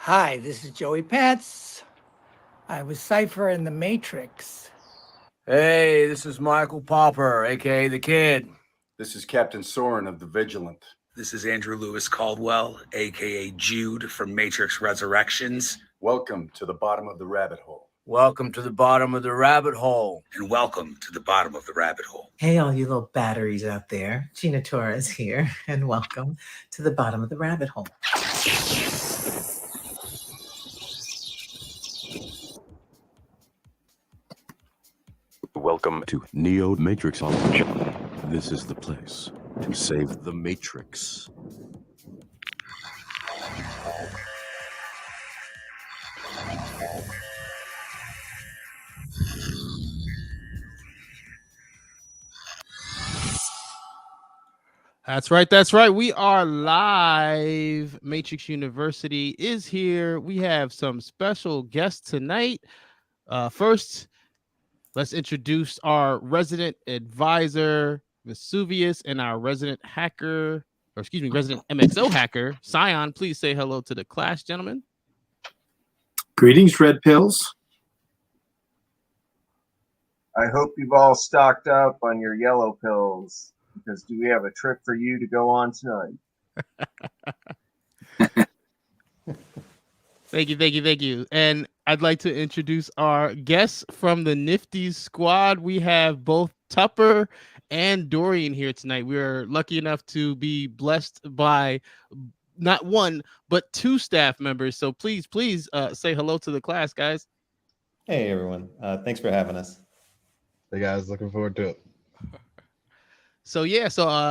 Hi, this is Joey Pats. I was Cypher in the Matrix. Hey, this is Michael Popper, aka The Kid. This is Captain Soren of the Vigilant. This is Andrew Lewis Caldwell, aka Jude from Matrix Resurrections. Welcome to the bottom of the rabbit hole. Welcome to the bottom of the rabbit hole. And welcome to the bottom of the rabbit hole. Hey, all you little batteries out there. Gina Torres here, and welcome to the bottom of the rabbit hole. Welcome to Neomatrixology. This is the place to save the Matrix. That's right. That's right. We are live. Matrix University is here. We have some special guests tonight. First, let's introduce our resident advisor, Vesuvius, and our resident hacker, or excuse me, resident MXO hacker, Scion. Please say hello to the class, gentlemen. Greetings, Red Pills. I hope you've all stocked up on your yellow pills, because do we have a trip for you to go on tonight? Thank you. And I'd like to introduce our guests from the Nifty squad. We have both Tupper and Dorian here tonight. We are lucky enough to be blessed by not one, but two staff members. So please say hello to the class, guys. Hey, everyone. Thanks for having us. Hey, guys. Looking forward to it. So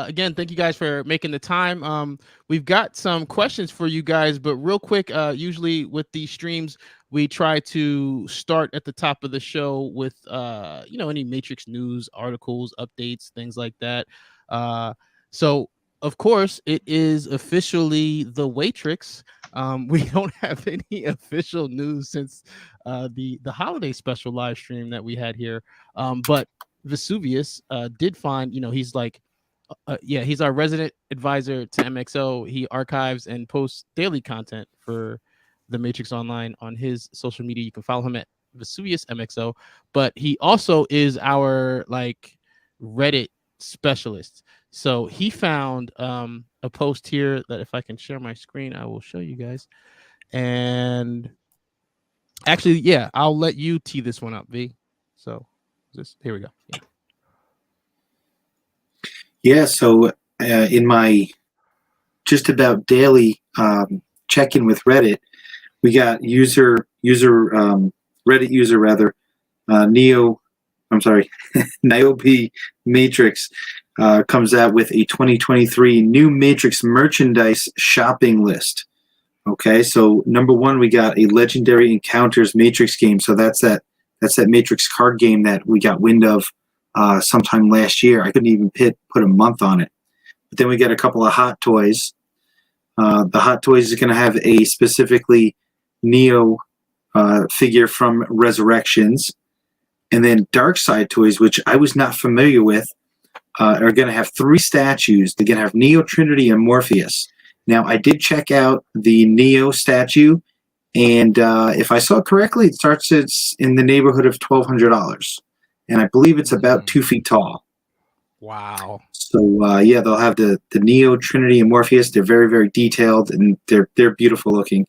again, thank you guys for making the time. We've got some questions for you guys, but real quick, usually with these streams, we try to start at the top of the show with any Matrix news, articles, updates, things like that. So of course, it is officially the Matrix. We don't have any official news since the holiday special live stream that we had here, but Vesuvius did find, he's like, he's our resident advisor to MXO. He archives and posts daily content for the Matrix Online on his social media. You can follow him at Vesuvius MXO, but he also is our Reddit specialist. So he found a post here that if I can share my screen, I will show you guys. And actually, I'll let you tee this one up, V. So here we go. So in my just about daily check-in with Reddit, we got Reddit user Niobe Matrix comes out with a 2023 new Matrix merchandise shopping list. Okay, so number one, we got a Legendary Encounters Matrix game. So that's that Matrix card game that we got wind of sometime last year. I couldn't even put a month on it. But then we got a couple of Hot Toys. The Hot Toys is going to have a specifically Neo figure from Resurrections. And then Dark Side Toys, which I was not familiar with, are going to have 3 statues. They're going to have Neo, Trinity, and Morpheus. Now, I did check out the Neo statue, and if I saw it correctly, it's in the neighborhood of $1,200. And I believe it's about 2 feet tall. Wow. So, they'll have the Neo, Trinity, and Morpheus. They're very, very detailed, and they're beautiful looking.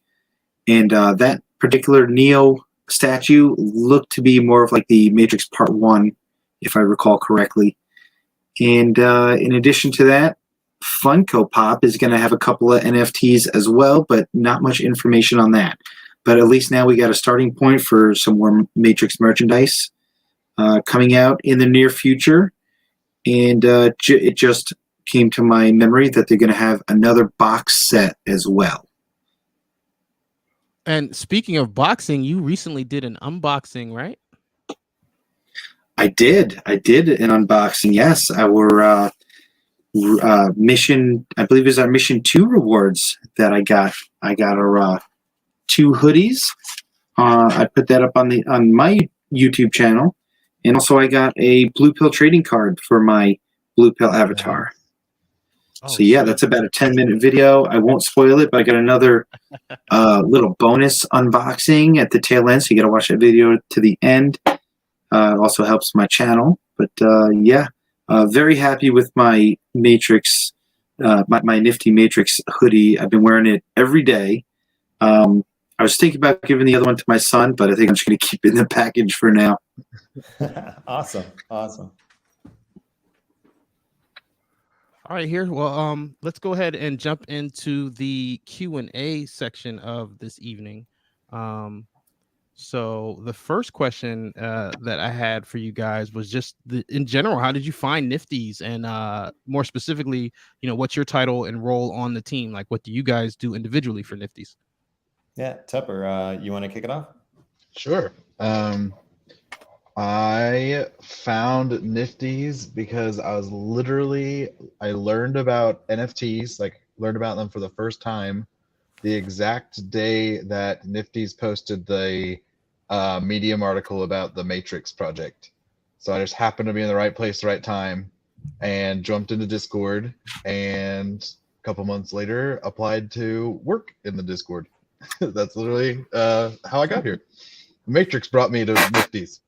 And that particular Neo statue looked to be more of like the Matrix Part 1, if I recall correctly. And in addition to that, Funko Pop is going to have a couple of NFTs as well, but not much information on that. But at least now we got a starting point for some more Matrix merchandise coming out in the near future. And it just came to my memory that they're going to have another box set as well. And speaking of boxing, you recently did an unboxing, right? I did an unboxing. Yes, our mission, I believe, is our mission 2 rewards that I got. I got our 2 hoodies. I put that up on my YouTube channel, and also I got a Blue Pill trading card for my Blue Pill avatar. So yeah, that's about a 10-minute video. I won't spoil it, but I got another little bonus unboxing at the tail end. So you got to watch that video to the end. It also helps my channel. But yeah, very happy with my Matrix, my Nifty Matrix hoodie. I've been wearing it every day. I was thinking about giving the other one to my son, but I think I'm just going to keep it in the package for now. Awesome. Awesome. All right, here. Well, let's go ahead and jump into the Q&A section of this evening. So the first question that I had for you guys was just in general, how did you find Nifties? And more specifically, what's your title and role on the team? Like, what do you guys do individually for Nifties? Yeah, Tupper, you want to kick it off? Sure. I found Nifties because I learned about NFTs, learned about them for the first time the exact day that Nifties posted the Medium article about the Matrix project. So I just happened to be in the right place, the right time, and jumped into Discord, and a couple months later applied to work in the Discord. That's literally how I got here. Matrix brought me to Nifties.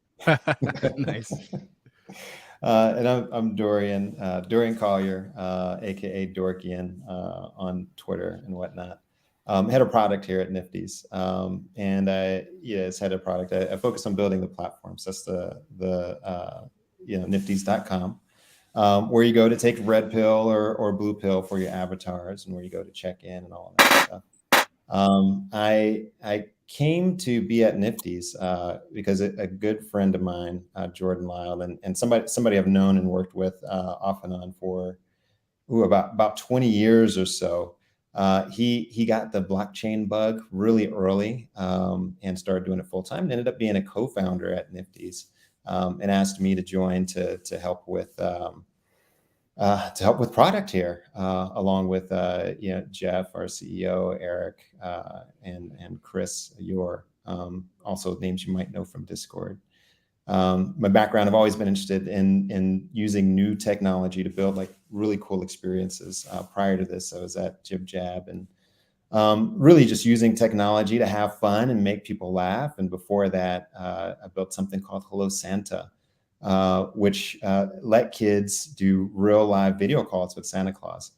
Nice. And I'm Dorian, Dorian Collier, aka Dorkian, on Twitter and whatnot. Head of product here at Nifty's, and as head of product, I focus on building the platforms. That's the Nifties.com, where you go to take red pill or blue pill for your avatars, and where you go to check in and all of that stuff. I came to be at Nifty's because a good friend of mine, Jordan Lyle, and somebody I've known and worked with off and on for about 20 years or so. He got the blockchain bug really early and started doing it full time, and ended up being a co-founder at Nifty's, and asked me to join to help with product here, along with Jeff, our CEO, Eric, and Chris, also names you might know from Discord. My background, I've always been interested in using new technology to build really cool experiences. Prior to this, I was at Jib Jab, and really just using technology to have fun and make people laugh. And before that, I built something called Hello Santa, which let kids do real live video calls with Santa Claus.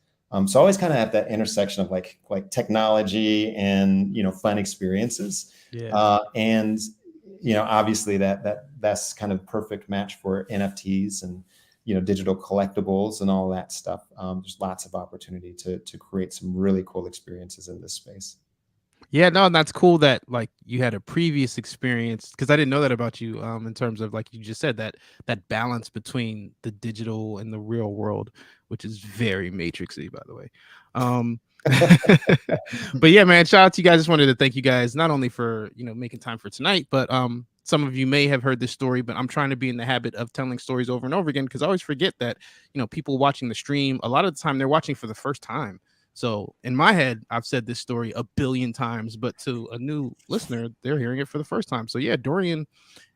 So always kind of at that intersection of like technology and fun experiences. Yeah. And obviously that's kind of perfect match for NFTs and digital collectibles and all that stuff. There's lots of opportunity to create some really cool experiences in this space. Yeah, no, and that's cool that you had a previous experience, because I didn't know that about you, in terms of like you just said, that balance between the digital and the real world, which is very Matrixy, by the way. But yeah, man, shout out to you guys. Just wanted to thank you guys not only for making time for tonight, but some of you may have heard this story, but I'm trying to be in the habit of telling stories over and over again, because I always forget that people watching the stream, a lot of the time they're watching for the first time. So in my head, I've said this story a billion times, but to a new listener, they're hearing it for the first time. So yeah, Dorian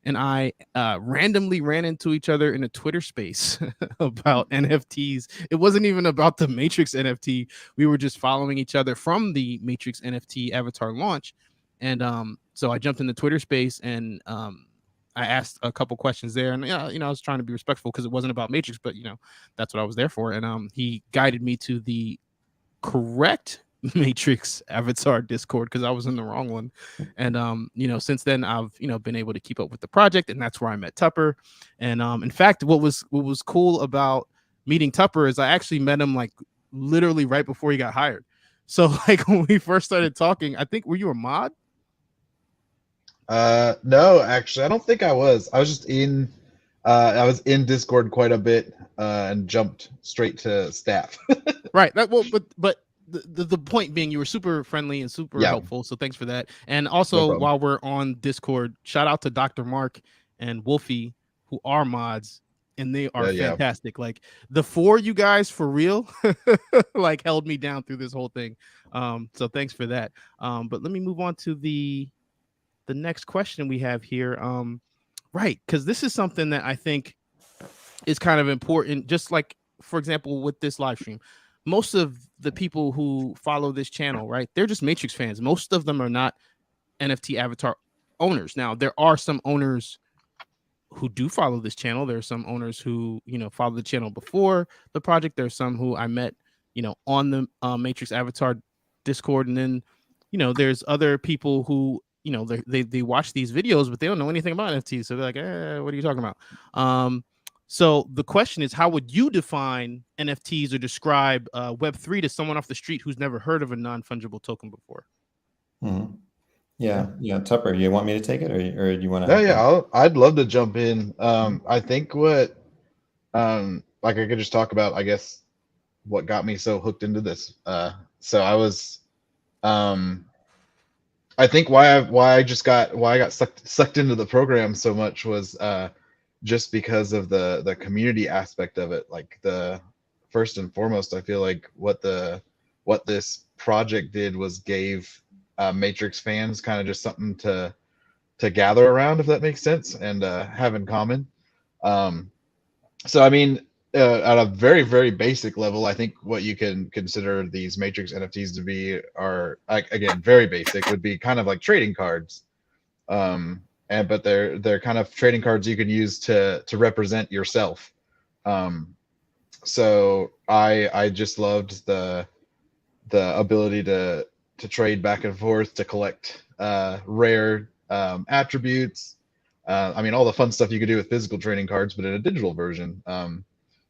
and I randomly ran into each other in a Twitter space about NFTs. It wasn't even about the Matrix NFT. We were just following each other from the Matrix NFT avatar launch. And so I jumped in the Twitter space, and I asked a couple questions there, and I was trying to be respectful because it wasn't about Matrix, but that's what I was there for. And he guided me to the correct Matrix avatar Discord, because I was in the wrong one. And since then I've been able to keep up with the project, and that's where I met Tupper. And in fact, what was cool about meeting Tupper is I actually met him literally right before he got hired. So when we first started talking, I think, were you a mod? No, actually, I don't think I was. I was just in Discord quite a bit, and jumped straight to staff. Right. But the point being, you were super friendly and super helpful. So thanks for that. And also, while we're on Discord, shout out to Dr. Mark and Wolfie, who are mods, and they are fantastic. The four you guys, for real, held me down through this whole thing. So thanks for that. But let me move on to the next question we have here. Right, because this is something that I think is kind of important. Just for example, with this live stream, most of the people who follow this channel, right, they're just Matrix fans. Most of them are not NFT avatar owners. Now, there are some owners who do follow this channel. There are some owners who, follow the channel before the project. There's some who I met, on the Matrix Avatar Discord. And then, there's other people who, they watch these videos, but they don't know anything about NFTs. So they're like, what are you talking about? So the question is, how would you define NFTs or describe Web3 to someone off the street who's never heard of a non-fungible token before? Mhm. Yeah. Tupper, you want me to take it, or do you want to? No, yeah, I'd love to jump in. I think what, like I could just talk about, I guess, what got me so hooked into this. So I was, I think why I got sucked into the program so much was just because of the community aspect of it. Like, the first and foremost, I feel like what this project did was gave Matrix fans kind of just something to gather around, if that makes sense, and have in common. So I mean, at a very, very basic level, I think what you can consider these Matrix NFTs to be are, again, very basic, would be kind of like trading cards. But they're kind of trading cards you can use to represent yourself. So I just loved the ability to trade back and forth, to collect rare attributes. I mean, all the fun stuff you could do with physical trading cards, but in a digital version,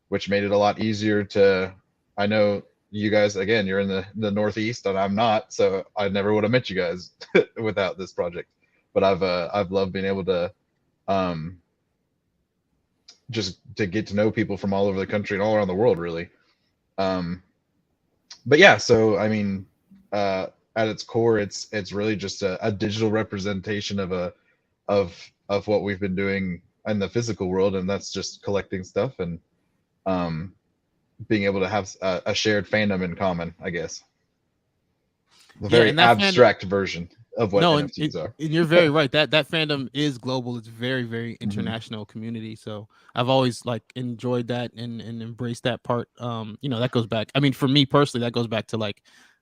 which made it a lot easier to. I know you guys, again, you're in the Northeast and I'm not, so I never would have met you guys without this project. But I've loved being able to just to get to know people from all over the country and all around the world, really. But yeah, so I mean, at its core, it's really just a digital representation of what we've been doing in the physical world, and that's just collecting stuff and being able to have a shared fandom in common, I guess. The very abstract version of what NFTs are. And you're very right. That fandom is global. It's very, very international community. So I've always enjoyed that and embraced that part. That goes back. I mean, for me personally, that goes back to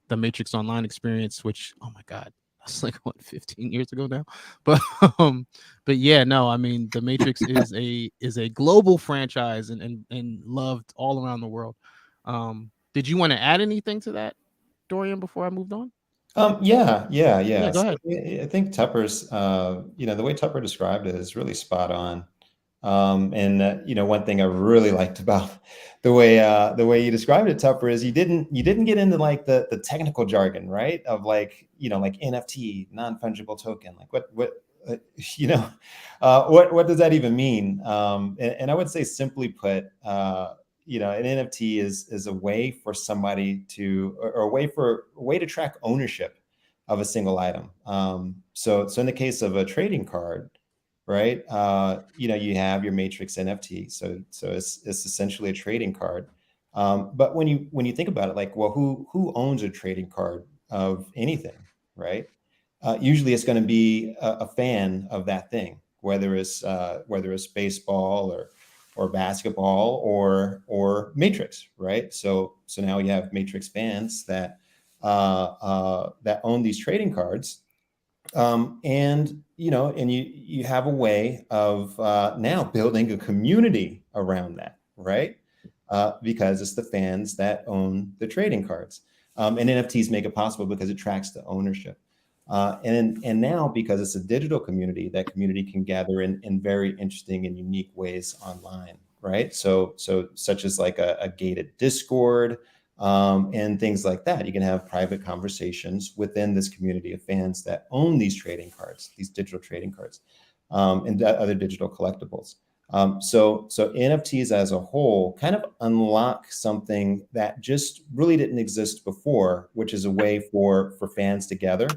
the Matrix Online experience, which, oh my God, that's 15 years ago now. But yeah, no, I mean, the Matrix is a global franchise and loved all around the world. Did you want to add anything to that, Dorian, before I moved on? Yeah. Go ahead. I think Tupper's, the way Tupper described it is really spot on. One thing I really liked about the way you described it, Tupper, is you didn't get into the technical jargon, right? Of NFT, non-fungible token. What does that even mean? And I would say, simply put, an NFT is a way for somebody to, or a way to track ownership of a single item. So in the case of a trading card, right? You have your Matrix NFT. So it's essentially a trading card. But when you think about it, who owns a trading card of anything, right? Usually it's going to be a fan of that thing, whether it's baseball or basketball or Matrix, right? So now you have Matrix fans that own these trading cards, and you have a way of now building a community around that, right? Because it's the fans that own the trading cards, and NFTs make it possible because it tracks the ownership. And now, because it's a digital community, that community can gather in very interesting and unique ways online, right? So such as a gated Discord, and things like that. You can have private conversations within this community of fans that own these trading cards, these digital trading cards, and other digital collectibles. So NFTs as a whole kind of unlock something that just really didn't exist before, which is a way for fans to gather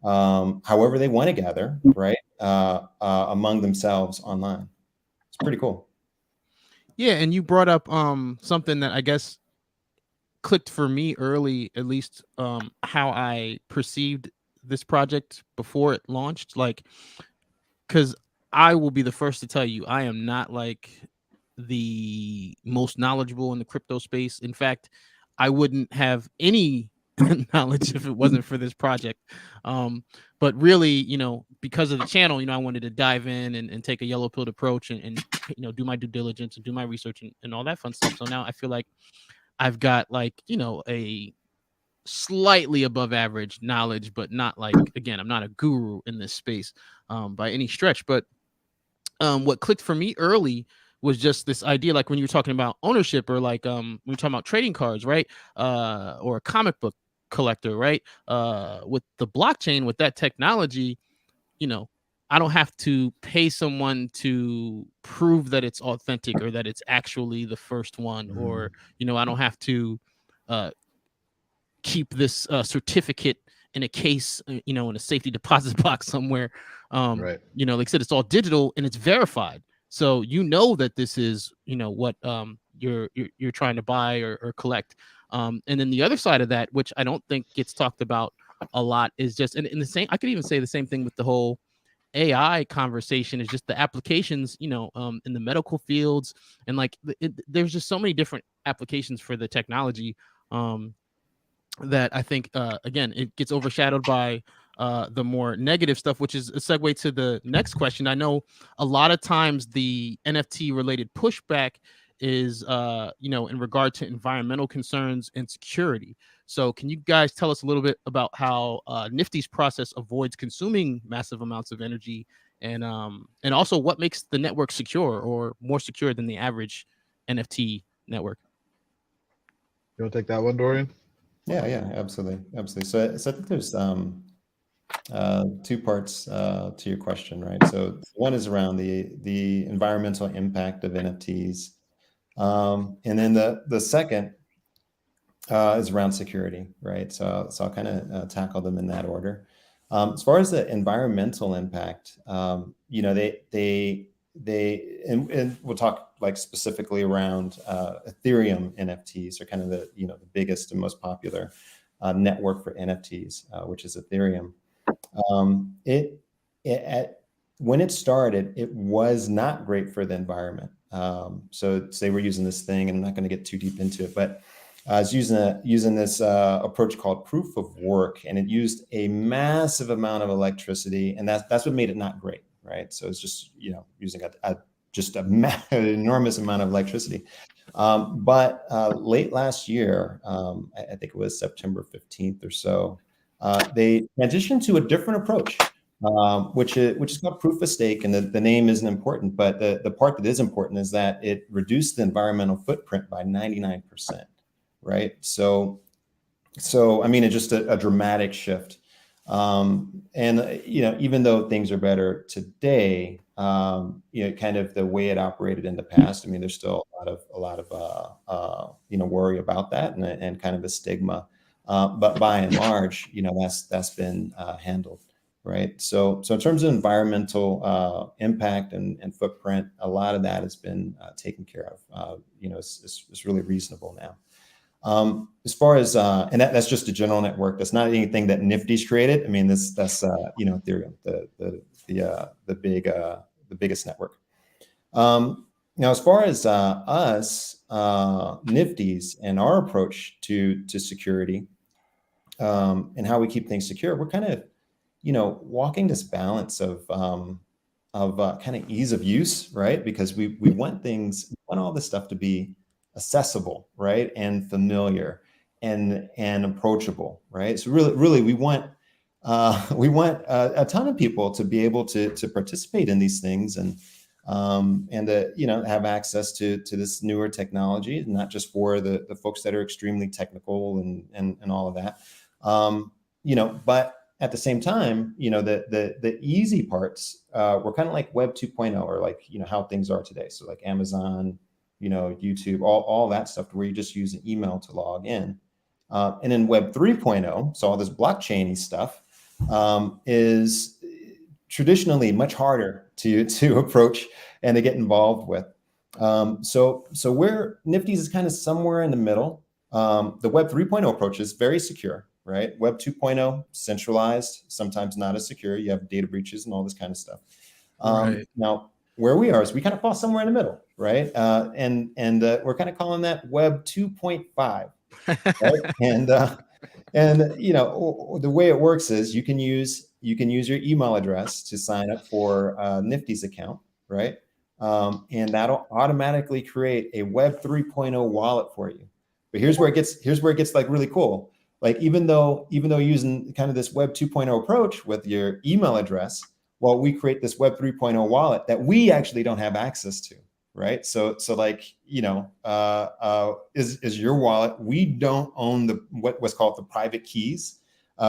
however they want to gather, right? Among themselves online. It's pretty cool. Yeah, and you brought up something that I guess clicked for me early, at least how I perceived this project before it launched. Because I will be the first to tell you, I am not the most knowledgeable in the crypto space. In fact, I wouldn't have any knowledge if it wasn't for this project. But really, you know, because of the channel, you know, I wanted to dive in and take a yellow pilled approach and you know, do my due diligence and do my research and all that fun stuff. So now I feel like I've got like, you know, a slightly above average knowledge, but not like, again, I'm not a guru in this space by any stretch. But what clicked for me early was just this idea, like when you were talking about ownership, or like when you're talking about trading cards, right? Or a comic book collector, right? With the blockchain, with that technology, you know, I don't have to pay someone to prove that it's authentic or that it's actually the first one, or, you know, I don't have to keep this certificate in a case, you know, in a safety deposit box somewhere. Right. You know, like I said, it's all digital and it's verified. So you know that this is, you know, what you're trying to buy or collect. And then the other side of that, which I don't think gets talked about a lot, is just and the same. I could even say the same thing with the whole AI conversation, is just the applications, you know, in the medical fields, and like there's just so many different applications for the technology. That I think, again, it gets overshadowed by the more negative stuff, which is a segue to the next question. I know a lot of times the NFT related pushback is, you know, in regard to environmental concerns and security. So can you guys tell us a little bit about how Nifty's process avoids consuming massive amounts of energy, and also what makes the network secure or more secure than the average NFT network? You want to take that one, Dorian? Yeah, absolutely. So I think there's two parts to your question, right? So one is around the environmental impact of NFTs, and then the second is around security, right? So I'll kind of tackle them in that order. As far as the environmental impact, you know, and we'll talk like specifically around Ethereum NFTs are kind of the, you know, the biggest and most popular network for NFTs, which is Ethereum. When it started, it was not great for the environment. So say we're using this thing, and I'm not going to get too deep into it, but I was using this approach called proof of work, and it used a massive amount of electricity, and that's what made it not great, right? So it's just, you know, using an enormous amount of electricity. But late last year, I think it was September 15th or so, they transitioned to a different approach, which is called proof of stake, and the name isn't important, but the part that is important is that it reduced the environmental footprint by 99%. Right. So I mean, it's just a dramatic shift. And, you know, even though things are better today, you know, kind of the way it operated in the past, I mean, there's still a lot of you know, worry about that and kind of a stigma. But by and large, you know, that's been handled. Right. So in terms of environmental impact and footprint, a lot of that has been taken care of. You know, it's really reasonable now. As far as and that's just a general network. That's not anything that Nifty's created. I mean, that's you know, Ethereum, the biggest network. Now, as far as us, Nifty's, and our approach to security, and how we keep things secure, we're kind of, you know, walking this balance of kind of ease of use, right? Because we want all this stuff to be accessible, right, and familiar and approachable, right? So really we want a ton of people to be able to participate in these things and to, you know, have access to this newer technology, not just for the folks that are extremely technical and all of that, you know, but at the same time, you know, the easy parts were kind of like Web 2.0, or like, you know, how things are today. So like Amazon, you know, YouTube, all that stuff, where you just use an email to log in. And in Web 3.0, so all this blockchain-y stuff is traditionally much harder to approach and to get involved with. So where Nifty's is kind of somewhere in the middle. The Web 3.0 approach is very secure, right? Web 2.0, centralized, sometimes not as secure. You have data breaches and all this kind of stuff. Right. Now, where we are is we kind of fall somewhere in the middle, right? And we're kind of calling that Web 2.5, right? And you know, the way it works is you can use your email address to sign up for Nifty's account, right? And that'll automatically create a Web 3.0 wallet for you. But here's where it gets like really cool. Like even though using kind of this Web 2.0 approach with your email address, well, we create this Web 3.0 wallet that we actually don't have access to, right? So like, you know, is your wallet. We don't own what's called the private keys.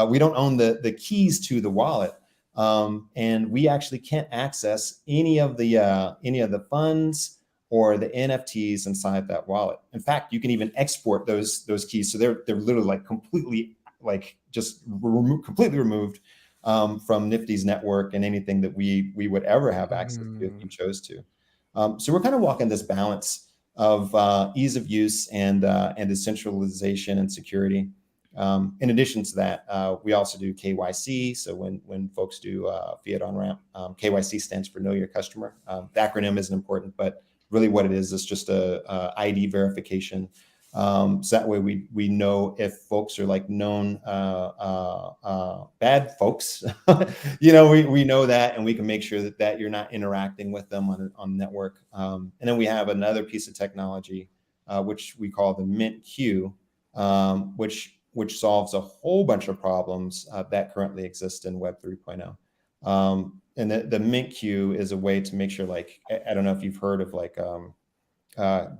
We don't own the keys to the wallet. And we actually can't access any of the funds or the NFTs inside that wallet. In fact, you can even export those keys. So they're literally like completely like just completely removed from Nifty's network and anything that we would ever have access to if you chose to. So we're kind of walking this balance of ease of use and decentralization and security. In addition to that, we also do KYC. So when folks do fiat on ramp, KYC stands for Know Your Customer. The acronym isn't important, but really what it is just a ID verification. So that way we know if folks are like known bad folks. You know, we know that, and we can make sure that you're not interacting with them on network. And then we have another piece of technology, which we call the Mint Q, which solves a whole bunch of problems that currently exist in Web 3.0. And the Mint Q is a way to make sure, like, I don't know if you've heard of like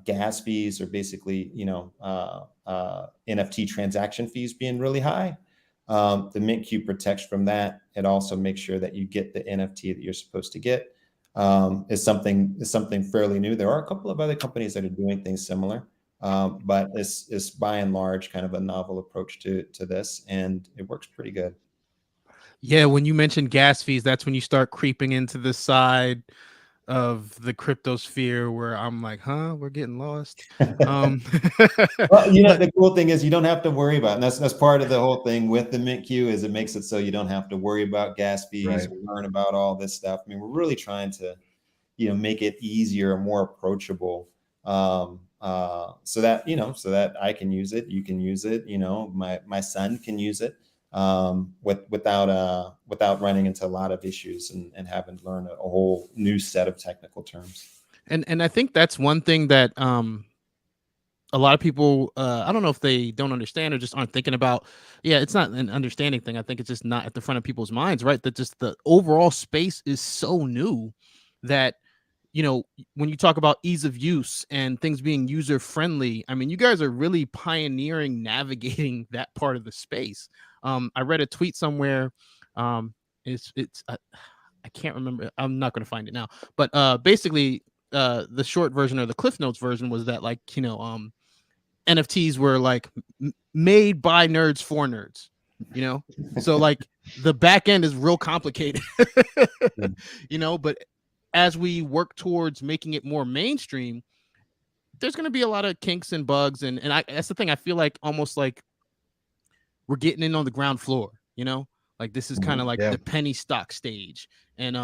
gas fees, or basically, you know, NFT transaction fees being really high. The Mint Q protects from that. It also makes sure that you get the NFT that you're supposed to get. Is something fairly new. There are a couple of other companies that are doing things similar. But it's by and large kind of a novel approach to this, and it works pretty good. Yeah, when you mentioned gas fees, that's when you start creeping into the side of the cryptosphere where I'm like, huh, we're getting lost. Well, you know, the cool thing is you don't have to worry about it. And that's part of the whole thing with the Mint Q, is it makes it so you don't have to worry about gas fees, Right. or learn about all this stuff. I mean, we're really trying to, you know, make it easier and more approachable. So that, you know, so that I can use it, you can use it, you know, my son can use it, without running into a lot of issues and having to learn a whole new set of technical terms. And I think that's one thing that a lot of people, I don't know if they don't understand or just aren't thinking about. Yeah, it's not an understanding thing. I think it's just not at the front of people's minds, right? That just the overall space is so new that, you know, when you talk about ease of use and things being user friendly, I mean, you guys are really pioneering navigating that part of the space. I read a tweet somewhere. I can't remember. I'm not going to find it now, but basically, the short version or the Cliff Notes version was that, like, you know, NFTs were like made by nerds for nerds, you know? So like the back end is real complicated, you know, but as we work towards making it more mainstream, there's going to be a lot of kinks and bugs. And that's the thing. I feel like almost like we're getting in on the ground floor, you know, like this is kind of like the penny stock stage. And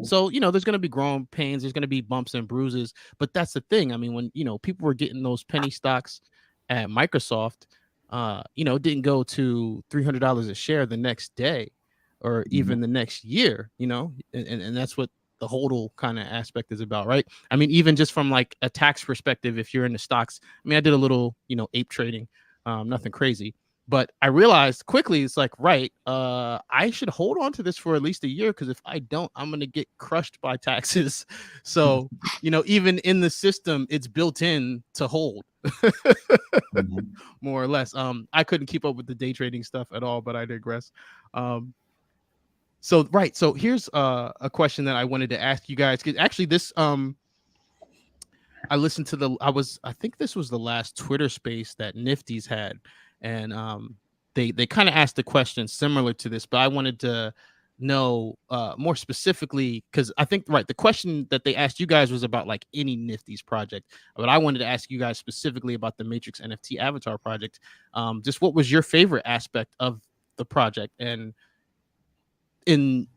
so, you know, there's going to be growing pains, there's going to be bumps and bruises, but that's the thing. I mean, when, you know, people were getting those penny stocks at Microsoft, you know, it didn't go to $300 a share the next day or even the next year, you know, and that's what the hodl kind of aspect is about, right? I mean, even just from like a tax perspective, if you're in the stocks, I mean, I did a little, you know, ape trading, nothing crazy. But I realized quickly, it's like, right, I should hold on to this for at least a year, because if I don't, I'm going to get crushed by taxes. So, you know, even in the system, it's built in to hold more or less. I couldn't keep up with the day trading stuff at all, but I digress. So, right. So here's a question that I wanted to ask you guys. 'Cause actually, this I listened to I think this was the last Twitter space that Nifty's had. And they kind of asked a question similar to this, but I wanted to know more specifically, because I think, right, the question that they asked you guys was about like any Nifty's project, but I wanted to ask you guys specifically about the Matrix NFT avatar project. Just what was your favorite aspect of the project, and in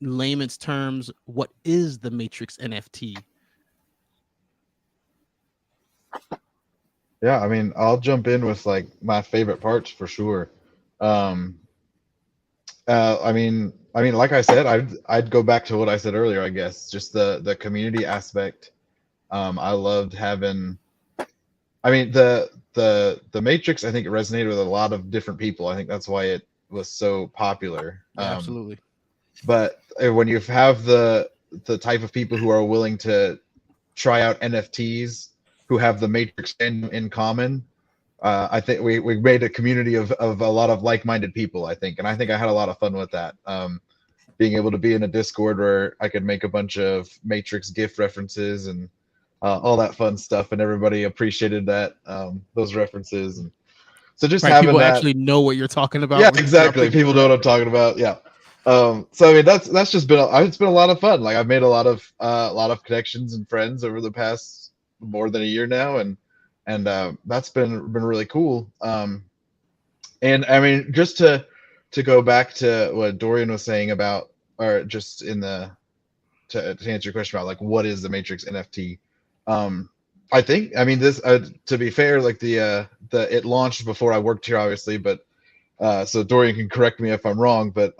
layman's terms, what is the Matrix NFT? Yeah, I mean, I'll jump in with like my favorite parts for sure. Um, like I said, I'd go back to what I said earlier. I guess just the community aspect. I loved having. I mean, the Matrix. I think it resonated with a lot of different people. I think that's why it was so popular. Yeah, absolutely. But when you have the type of people who are willing to try out NFTs, who have the Matrix in common, I think we made a community of a lot of like-minded people, I think. And I think I had a lot of fun with that. Being able to be in a Discord where I could make a bunch of Matrix GIF references and all that fun stuff, and everybody appreciated that, those references. And so just Right, having people that, actually know what you're talking about. yeah, when you exactly. drop it. People know what I'm talking about. Yeah. So I mean, that's just been it's been a lot of fun. Like I've made a lot of connections and friends over the past more than a year now, and that's been really cool. And I mean, just to go back to what Dorian was saying about, or just in the to answer your question about like what is the Matrix NFT. I think, I mean, this to be fair, like the it launched before I worked here, obviously, but so Dorian can correct me if I'm wrong, but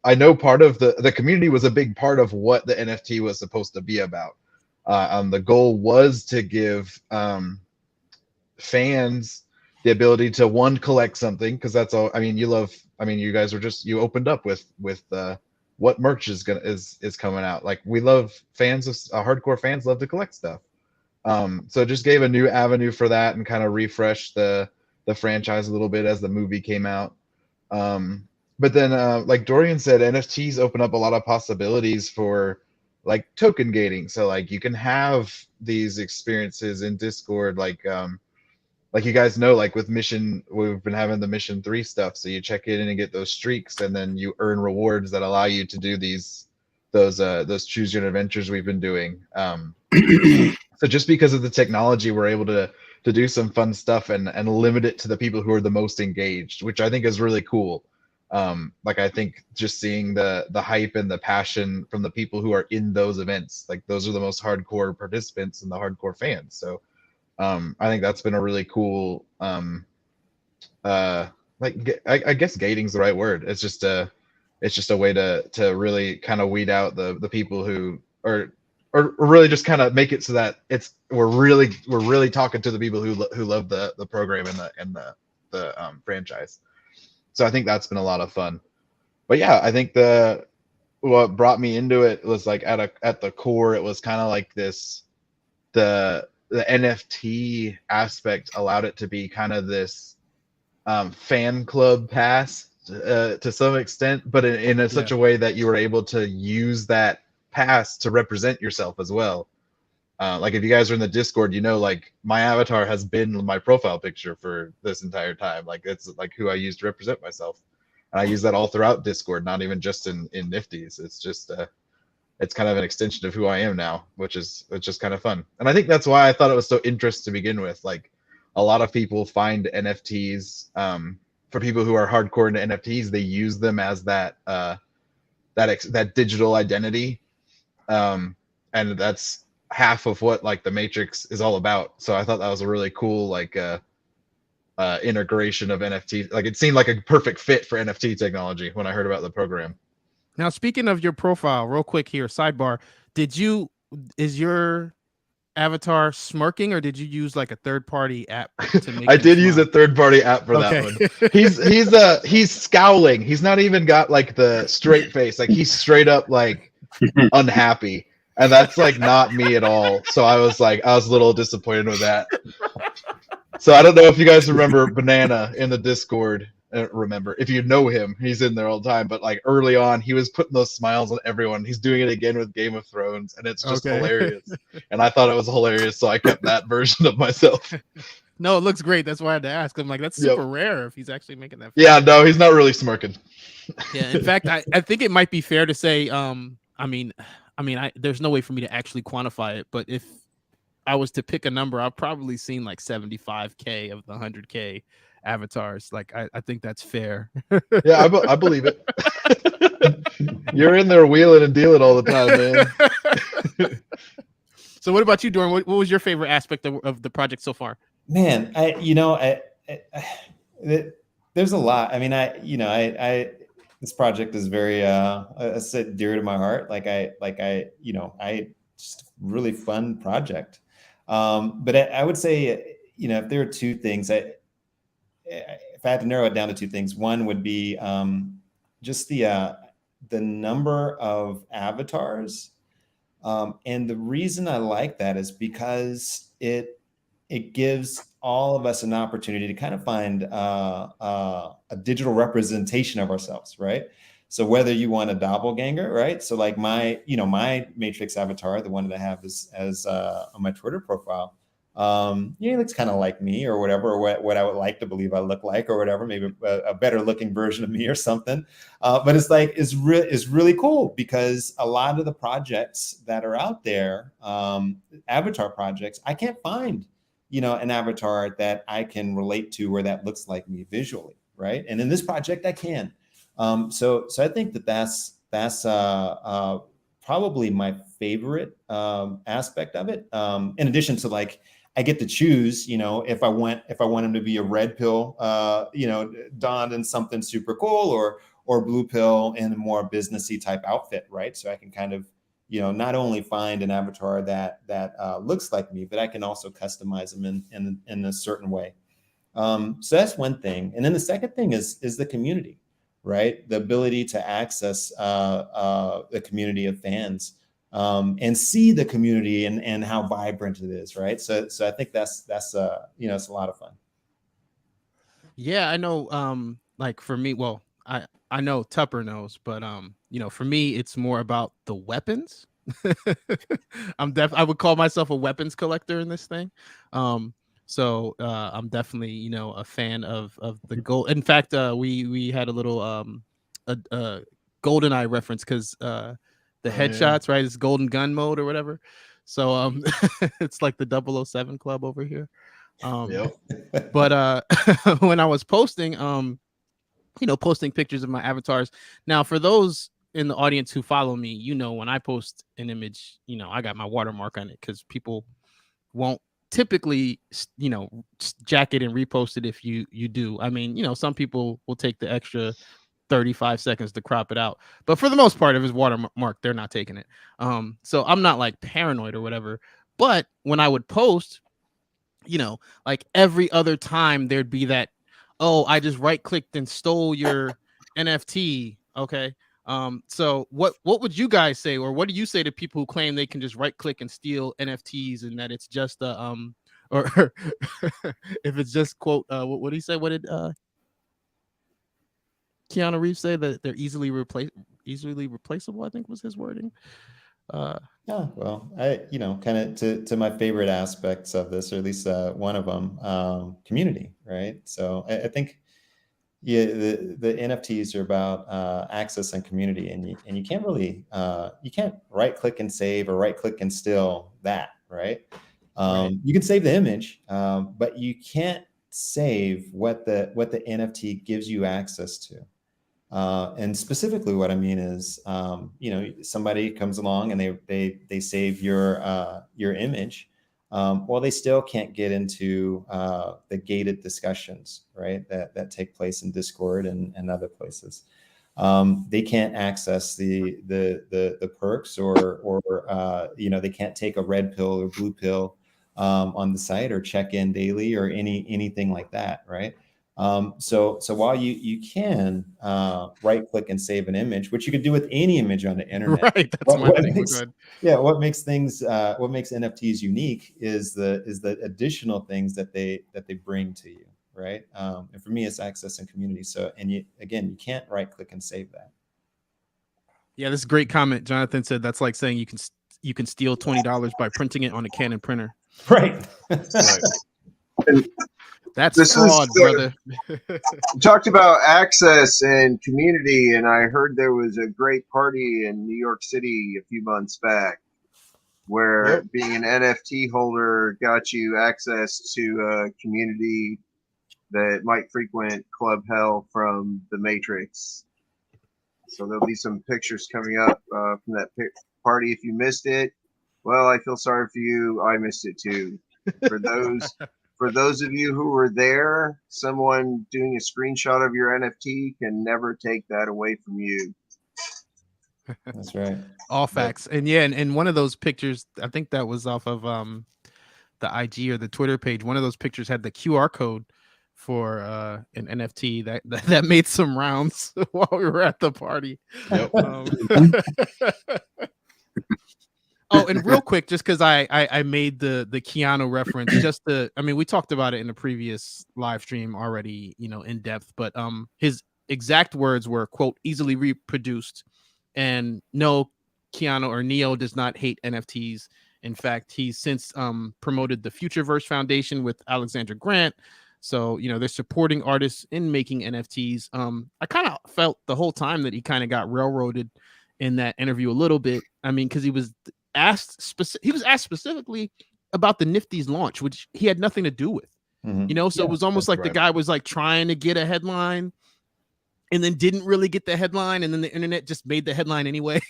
I know part of the community was a big part of what the NFT was supposed to be about. The goal was to give fans the ability to collect something, because that's all. I mean, you guys were just, you opened up with what merch is coming out. Like we love fans of hardcore fans love to collect stuff. So it just gave a new avenue for that and kind of refreshed the franchise a little bit as the movie came out. But then, like Dorian said, NFTs open up a lot of possibilities for like token gating. So like you can have these experiences in Discord, like you guys know, like with Mission, we've been having the Mission 3 stuff. So you check in and get those streaks, and then you earn rewards that allow you to do those choose your adventures we've been doing. So just because of the technology, we're able to do some fun stuff and limit it to the people who are the most engaged, which I think is really cool. Like I think just seeing the hype and the passion from the people who are in those events, like those are the most hardcore participants and the hardcore fans. So I think that's been a really cool, like I guess gating's the right word. It's just a way to really kind of weed out the people who are really just kind of make it so that we're really talking to the people who love the program and the franchise. So I think that's been a lot of fun. But yeah, I think what brought me into it was like at the core, it was kind of like the NFT aspect allowed it to be kind of this fan club pass to some extent, but in such a way that you were able to use that pass to represent yourself as well. Like if you guys are in the Discord, you know, like my avatar has been my profile picture for this entire time. Like it's like who I use to represent myself, and I use that all throughout Discord, not even just in Nifties. It's just it's kind of an extension of who I am now, which is just kind of fun. And I think that's why I thought it was so interesting to begin with. Like a lot of people find NFTs, for people who are hardcore into NFTs, they use them as that digital identity, and that's half of what like the Matrix is all about. So I thought that was a really cool like integration of NFT. Like it seemed like a perfect fit for NFT technology when I heard about the program. Now, speaking of your profile, real quick here, sidebar, is your avatar smirking, or did you use like a third-party app to make I did use a third-party app for that one. He's scowling. He's not even got like the straight face. Like he's straight up like unhappy. And that's like not me at all. So I was a little disappointed with that. So I don't know if you guys remember Banana in the Discord. Remember, if you know him, he's in there all the time. But like early on, he was putting those smiles on everyone. He's doing it again with Game of Thrones, and it's just hilarious. And I thought it was hilarious, so I kept that version of myself. No, it looks great. That's why I had to ask. I'm like, that's super rare if he's actually making that. Yeah, no, he's not really smirking. Yeah, in fact, I think it might be fair to say, I mean, there's no way for me to actually quantify it, but if I was to pick a number, I've probably seen like 75K of the 100K avatars. Like, I think that's fair. Yeah, I believe it. You're in there wheeling and dealing all the time, man. So what about you, Dorian? What was your favorite aspect of the project so far? Man, there's a lot. I mean, this project is very, I said, dear to my heart. Just really fun project. But I would say, if there are two things, if I had to narrow it down to two things, one would be just the number of avatars. And the reason I like that is because it gives all of us an opportunity to kind of find a digital representation of ourselves, right? So whether you want a doppelganger, right? So like my Matrix avatar, the one that I have as on my Twitter profile, he looks kind of like me or whatever, or what I would like to believe I look like or whatever, maybe a better looking version of me or something. But it's really cool because a lot of the projects that are out there, avatar projects, I can't find, an avatar that I can relate to or that looks like me visually, right? And in this project, I can. So I think that's probably my favorite aspect of it. In addition to like, I get to choose, if I want him to be a red pill, donned in something super cool, or blue pill in a more businessy type outfit, right? So I can kind of, not only find an avatar that looks like me, but I can also customize them in a certain way. So that's one thing. And then the second thing is the community, right? The ability to access the community of fans. And see the community and how vibrant it is, right? So I think that's it's a lot of fun. Yeah, I know. Like for me, well, I know Tupper knows, but for me, it's more about the weapons. I would call myself a weapons collector in this thing. So I'm definitely a fan of the gold. In fact, we had a little a GoldenEye reference because the headshots, right? It's golden gun mode or whatever. So it's like the 007 club over here. But when I was posting posting pictures of my avatars. Now for those in the audience who follow me, when I post an image, I got my watermark on it because people won't typically jack it and repost it if you do. I mean, some people will take the extra 35 seconds to crop it out, but for the most part, if it's watermark, they're not taking it. So I'm not like paranoid or whatever, but when I would post, like every other time there'd be that, oh, I just right clicked and stole your NFT. Okay. So what would you guys say, or what do you say to people who claim they can just right click and steal NFTs and that it's just or if it's just quote what did he say? What did Keanu Reeves say, that they're easily replaceable, I think was his wording. Yeah, well, I kind of to my favorite aspects of this, or at least one of them, community, right? So I think the NFTs are about access and community, and you can't really you can't right click and save or right click and steal that, right? You can save the image, but you can't save what the NFT gives you access to. And specifically what I mean is, somebody comes along and they save your image. Well, they still can't get into the gated discussions, right? That take place in Discord and other places. They can't access the perks or they can't take a red pill or blue pill on the site or check in daily or anything like that, right? So while you can right click and save an image, which you could do with any image on the internet, right? That's my thing. What makes NFTs unique is the additional things that they bring to you, right? And for me, it's access and community. So, and you can't right click and save that. Yeah, this is a great comment. Jonathan said that's like saying you can steal $20 by printing it on a Canon printer. Right. That's fraud, brother. We talked about access and community, and I heard there was a great party in New York City a few months back where being an NFT holder got you access to a community that might frequent Club Hell from the Matrix. So there'll be some pictures coming up from that party if you missed it. Well, I feel sorry for you. I missed it too. For those of you who were there, someone doing a screenshot of your NFT can never take that away from you. That's right. All facts. And yeah, and one of those pictures, I think that was off of the IG or the Twitter page. One of those pictures had the QR code for an NFT that made some rounds while we were at the party. Yep. Oh, and real quick, just because I made the Keanu reference, we talked about it in the previous live stream already, in depth, but his exact words were, quote, easily reproduced. And no, Keanu or Neo does not hate NFTs. In fact, he's since promoted the Futureverse Foundation with Alexandra Grant. So, they're supporting artists in making NFTs. I kind of felt the whole time that he kind of got railroaded in that interview a little bit. I mean, because he was asked specifically about the Nifty's launch, which he had nothing to do with. So it was almost like the guy was like trying to get a headline and then didn't really get the headline, and then the internet just made the headline anyway.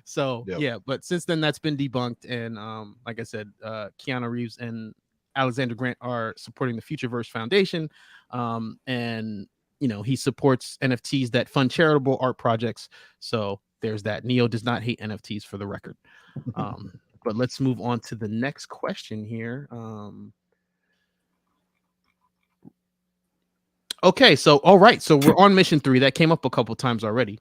So yeah, but since then that's been debunked, and like I said, Keanu Reeves and Alexander Grant are supporting the Futureverse Foundation, and he supports NFTs that fund charitable art projects. So there's that. Neo does not hate NFTs, for the record. But let's move on to the next question here. Okay, so all right, so we're on mission 3. That came up a couple times already.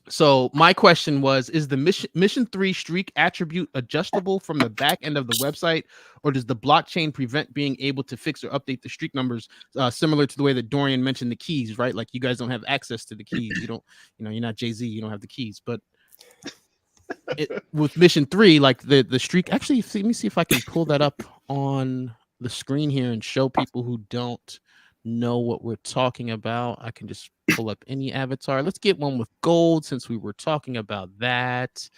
So my question was, is the mission 3 streak attribute adjustable from the back end of the website, or does the blockchain prevent being able to fix or update the streak numbers, similar to the way that Dorian mentioned the keys, right? Like, you guys don't have access to the keys. You don't, you're not Jay-Z, you don't have the keys. But with mission 3, like the streak, actually, let me see if I can pull that up on the screen here and show people who don't know what we're talking about. I can just pull up any avatar. Let's get one with gold, since we were talking about that.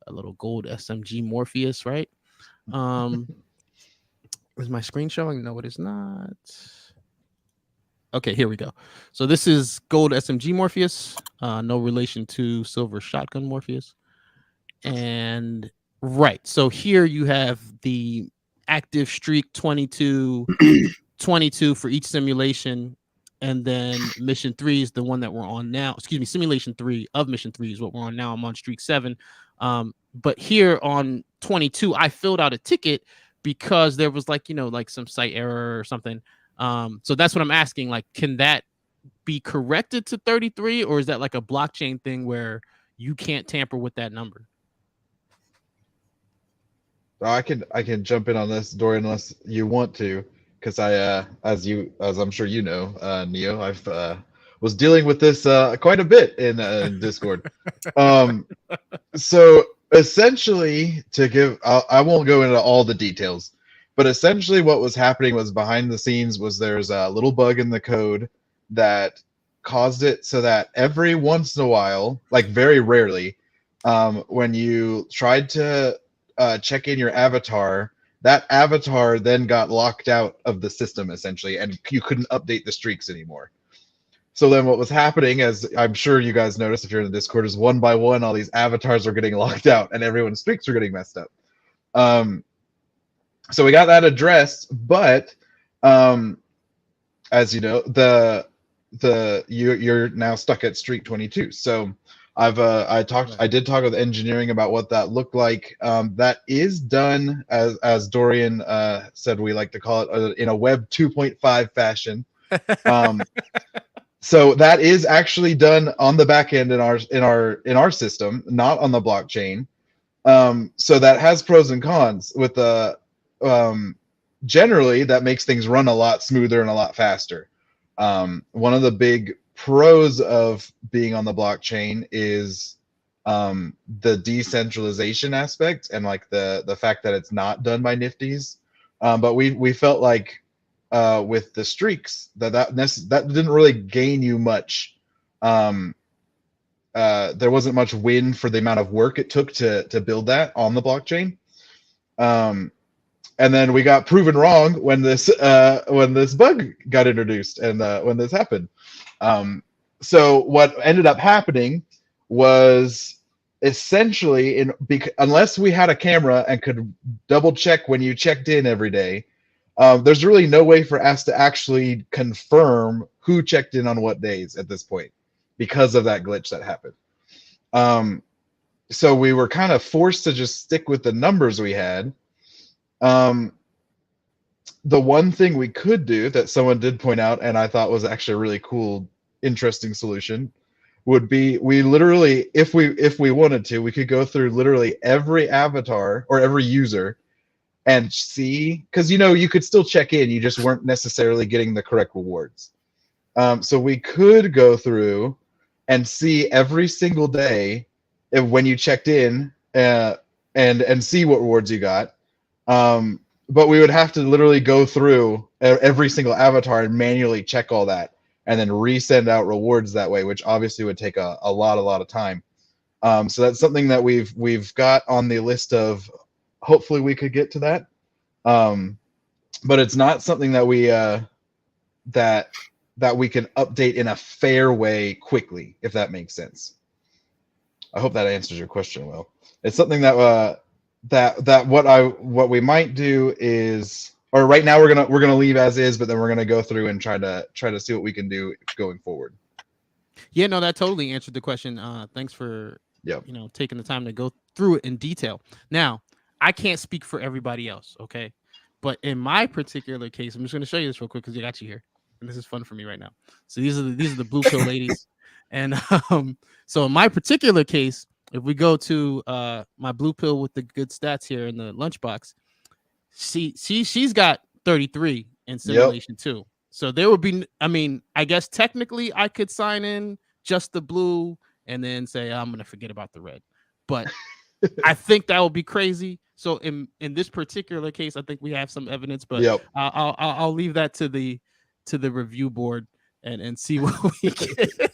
A little gold SMG Morpheus, right? Is my screen showing? No, it is not. Okay, here we go. So this is gold SMG Morpheus, no relation to silver shotgun Morpheus. And right, so here you have the active streak 22 for each simulation, and then mission 3 is the one that we're on now. Excuse me, simulation 3 of mission 3 is what we're on now. I'm on streak 7. But here on 22, I filled out a ticket because there was like some site error or something. So that's what I'm asking. Like, can that be corrected to 33, or is that like a blockchain thing where you can't tamper with that number? I can jump in on this, Dorian, unless you want to. Because as I'm sure you know, Neo, I've was dealing with this quite a bit in Discord. So essentially, I won't go into all the details, but essentially what was happening was, behind the scenes, was there's a little bug in the code that caused it so that every once in a while, like very rarely, when you tried to check in your avatar, that avatar then got locked out of the system, essentially, and you couldn't update the streaks anymore. So then what was happening, as I'm sure you guys noticed if you're in the Discord, is one by one all these avatars are getting locked out and everyone's streaks are getting messed up. So we got that addressed, but as you know, you're now stuck at streak 22. So I did talk with engineering about what that looked like. That is done, as Dorian said, we like to call it, in a web 2.5 fashion. So that is actually done on the back end in our system, not on the blockchain. So that has pros and cons. With the generally, that makes things run a lot smoother and a lot faster. One of the big pros of being on the blockchain is the decentralization aspect, and like the fact that it's not done by Nifties. But we felt like with the streaks that didn't really gain you much. There wasn't much win for the amount of work it took to build that on the blockchain. And then we got proven wrong when this bug got introduced and when this happened. So what ended up happening was essentially, unless we had a camera and could double check when you checked in every day, there's really no way for us to actually confirm who checked in on what days at this point because of that glitch that happened. So we were kind of forced to just stick with the numbers we had. The one thing we could do that someone did point out, and I thought was actually a really cool, interesting solution, would be we literally, if we wanted to, we could go through literally every avatar or every user and see, because you could still check in, you just weren't necessarily getting the correct rewards. So we could go through and see every single day when you checked in and see what rewards you got. But we would have to literally go through every single avatar and manually check all that and then resend out rewards that way, which obviously would take a lot of time. So that's something that we've got on the list of, hopefully we could get to that. But it's not something that we that we can update in a fair way quickly, if that makes sense. I hope that answers your question well. It's something that what we might do is, or right now we're gonna leave as is, but then we're gonna go through and try to see what we can do going forward. Yeah, no, that totally answered the question. Thanks for taking the time to go through it in detail. Now, I can't speak for everybody else, okay? But in my particular case, I'm just gonna show you this real quick because I got you here, and this is fun for me right now. So these are the blue pill ladies, and so in my particular case, if we go to my blue pill with the good stats here in the lunchbox, she's got 33 in simulation too. So there would be, I mean, I guess technically I could sign in just the blue and then say I'm gonna forget about the red, but I think that would be crazy. So in this particular case, I think we have some evidence, but I'll leave that to the review board and see what we get.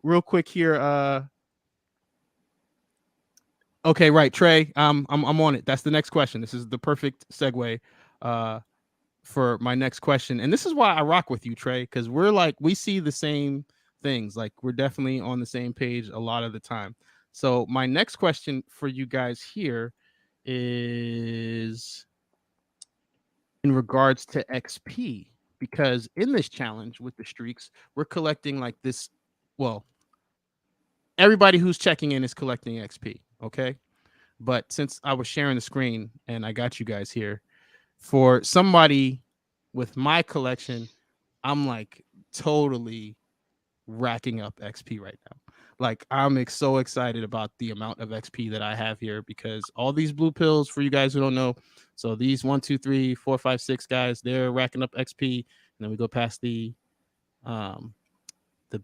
Real quick here. Okay, right, Trey. I'm on it. That's the next question. This is the perfect segue for my next question. And this is why I rock with you, Trey, because we see the same things. Like, we're definitely on the same page a lot of the time. So my next question for you guys here is in regards to XP, because in this challenge with the streaks, we're collecting like this. Well, everybody who's checking in is collecting XP, okay? But since I was sharing the screen and I got you guys here, for somebody with my collection, I'm like totally racking up XP right now. Like, I'm so excited about the amount of XP that I have here, because all these blue pills, for you guys who don't know, so these 1, 2, 3, 4, 5, 6 guys, they're racking up XP, and then we go past the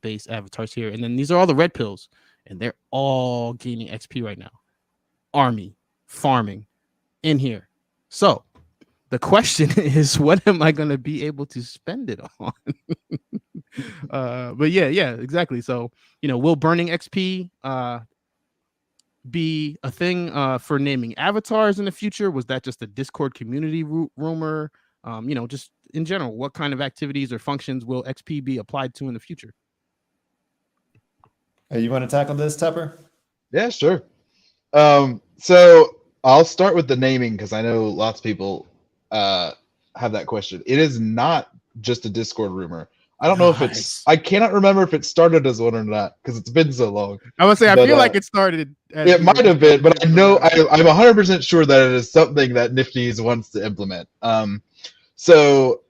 base avatars here, and then these are all the red pills, and they're all gaining XP right now. Army farming in here. So the question is, what am I going to be able to spend it on? But yeah, exactly. So, will burning XP be a thing for naming avatars in the future? Was that just a Discord community rumor? Just in general, what kind of activities or functions will XP be applied to in the future? You want to tackle this, Tupper? Yeah, sure. So I'll start with the naming, because I know lots of people have that question. It is not just a Discord rumor. I don't know if I cannot remember if it started as one or not, because it's been so long. I would say, I feel like it started. It might have been, but I know I'm 100% sure that it is something that Nifty's wants to implement. So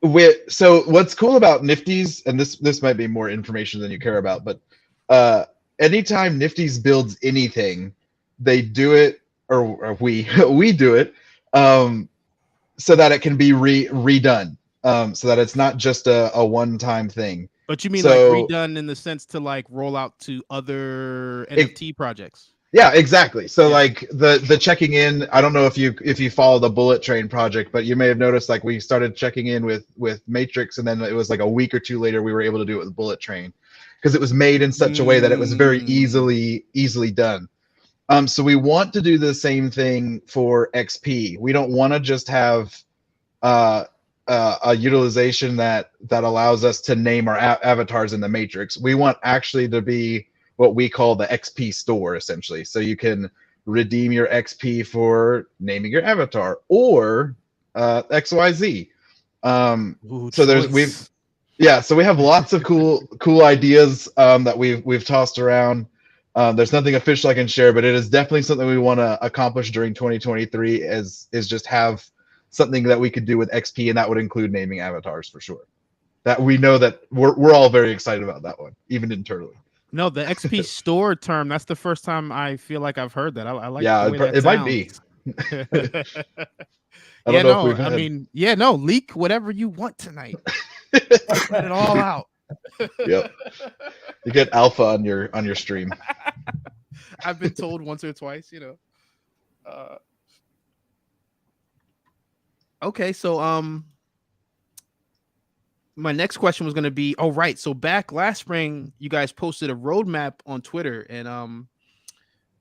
what's cool about Nifty's, and this might be more information than you care about, but anytime Nifty's builds anything, they do it, or we do it, so that it can be redone. So that it's not just a one-time thing. But you mean like redone in the sense to like roll out to other NFT projects? Yeah, exactly. So like the checking in, I don't know if you follow the Bullet Train project, but you may have noticed like we started checking in with Matrix, and then it was like a week or two later we were able to do it with Bullet Train, because it was made in such a way that it was very easily done. So we want to do the same thing for XP. We don't want to just have a utilization that allows us to name our avatars in the Matrix. We want actually to be what we call the XP store, essentially. So you can redeem your XP for naming your avatar or XYZ. Ooh, So we have lots of cool ideas that we've tossed around. There's nothing official I can share, but it is definitely something we want to accomplish during 2023 is just have something that we could do with XP, and that would include naming avatars for sure. That we know that we're all very excited about that one, even internally. No, the XP store term, that's the first time I feel like I've heard that. I like yeah, the way that it sounds. might be. Leak whatever you want tonight. Let it all out. Yep. You get alpha on your stream. I've been told once or twice, Okay, so my next question was going to be, so back last spring you guys posted a roadmap on Twitter, and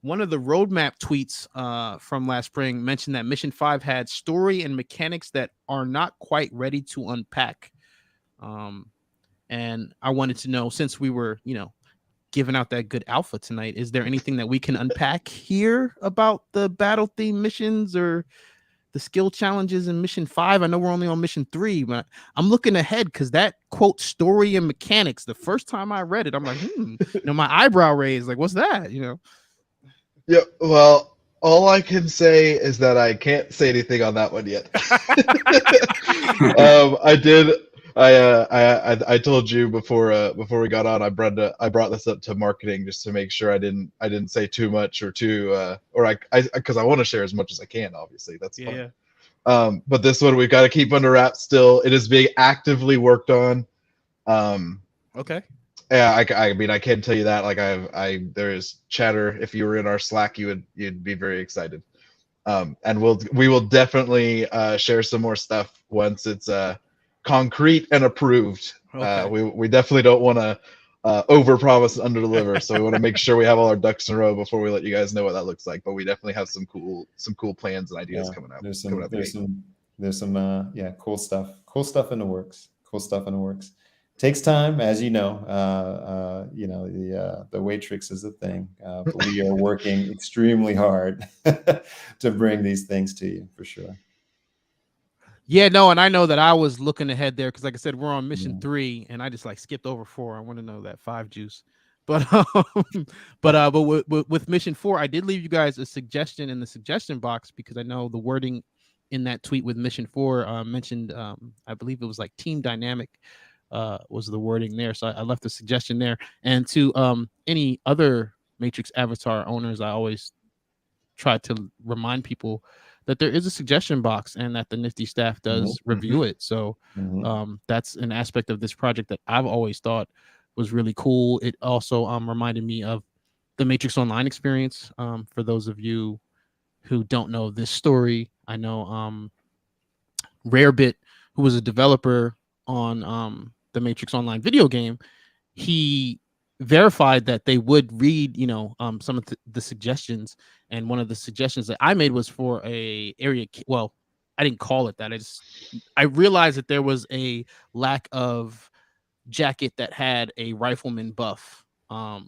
one of the roadmap tweets from last spring mentioned that Mission 5 had story and mechanics that are not quite ready to unpack. And I wanted to know, since we were, giving out that good alpha tonight, is there anything that we can unpack here about the battle theme missions or the skill challenges in Mission 5? I know we're only on Mission 3, but I'm looking ahead because that quote story and mechanics, the first time I read it, I'm like, my eyebrow raised, like, what's that? Yeah, well, all I can say is that I can't say anything on that one yet. I told you before we got on, I brought this up to marketing just to make sure I didn't say too much or because I want to share as much as I can. Obviously, that's fun. Yeah. But this one we've got to keep under wraps still. It is being actively worked on. Okay. Yeah, I mean, I can tell you that. Like, there is chatter. If you were in our Slack, you'd be very excited. And we will definitely share some more stuff once it's concrete and approved. Okay. We definitely don't want to overpromise and underdeliver, so we want to make sure we have all our ducks in a row before we let you guys know what that looks like. But we definitely have some cool plans and ideas coming out. There's some cool stuff in the works. Takes time, as you know. The Watrix is a thing, but we are working extremely hard to bring these things to you for sure. Yeah, no, and I know that I was looking ahead there because, like I said, we're on Mission 3, and I just skipped over 4. I want to know that 5 juice, but with Mission 4, I did leave you guys a suggestion in the suggestion box because I know the wording in that tweet with Mission 4 mentioned, I believe it was like team dynamic. Was the wording there, so I left a suggestion there. And to any other Matrix avatar owners, I always try to remind people that there is a suggestion box and that the Nifty staff does review it. So that's an aspect of this project that I've always thought was really cool. It also reminded me of the Matrix Online experience. For those of you who don't know this story, I know Rarebit, who was a developer on the Matrix Online video game, he verified that they would read, some of the suggestions. And one of the suggestions that I made was for a area. Well, I didn't call it that. I realized that there was a lack of jacket that had a rifleman buff, or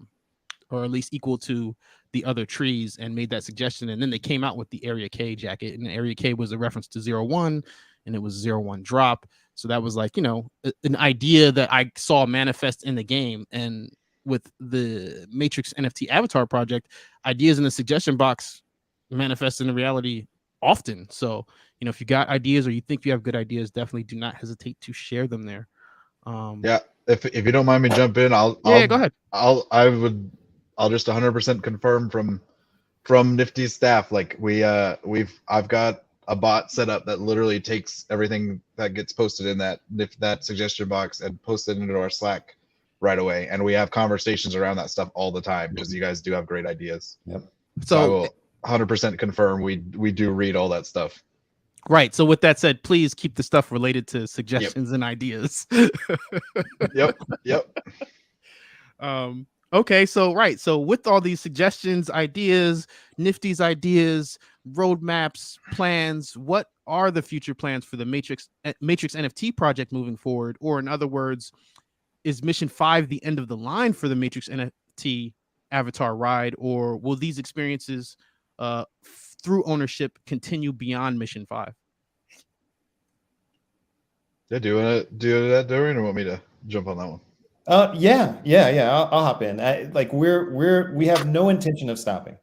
at least equal to the other trees, and made that suggestion. And then they came out with the Area K jacket, and the Area K was a reference to 01, and it was 01 drop. So that was like, an idea that I saw manifest in the game. And with the Matrix NFT avatar project, ideas in the suggestion box manifest in reality often. So, if you got ideas or you think you have good ideas, definitely do not hesitate to share them there. If you don't mind me jump in, go ahead. I'll just 100% confirm from Nifty's staff. Like I've got a bot set up that literally takes everything that gets posted in that suggestion box and posts it into our Slack right away. And we have conversations around that stuff all the time because you guys do have great ideas. Yep. So I will 100% confirm we do read all that stuff. Right. So with that said, please keep the stuff related to suggestions and ideas. Yep. Okay, so with all these suggestions, ideas, Nifty's ideas, roadmaps, plans, what are the future plans for the Matrix NFT project moving forward? Or in other words, is Mission 5 the end of the line for the Matrix NFT avatar ride, or will these experiences through ownership continue beyond Mission 5? Yeah, do you want to do that, Dorian, or want me to jump on that one? Yeah. I'll hop in. We have no intention of stopping.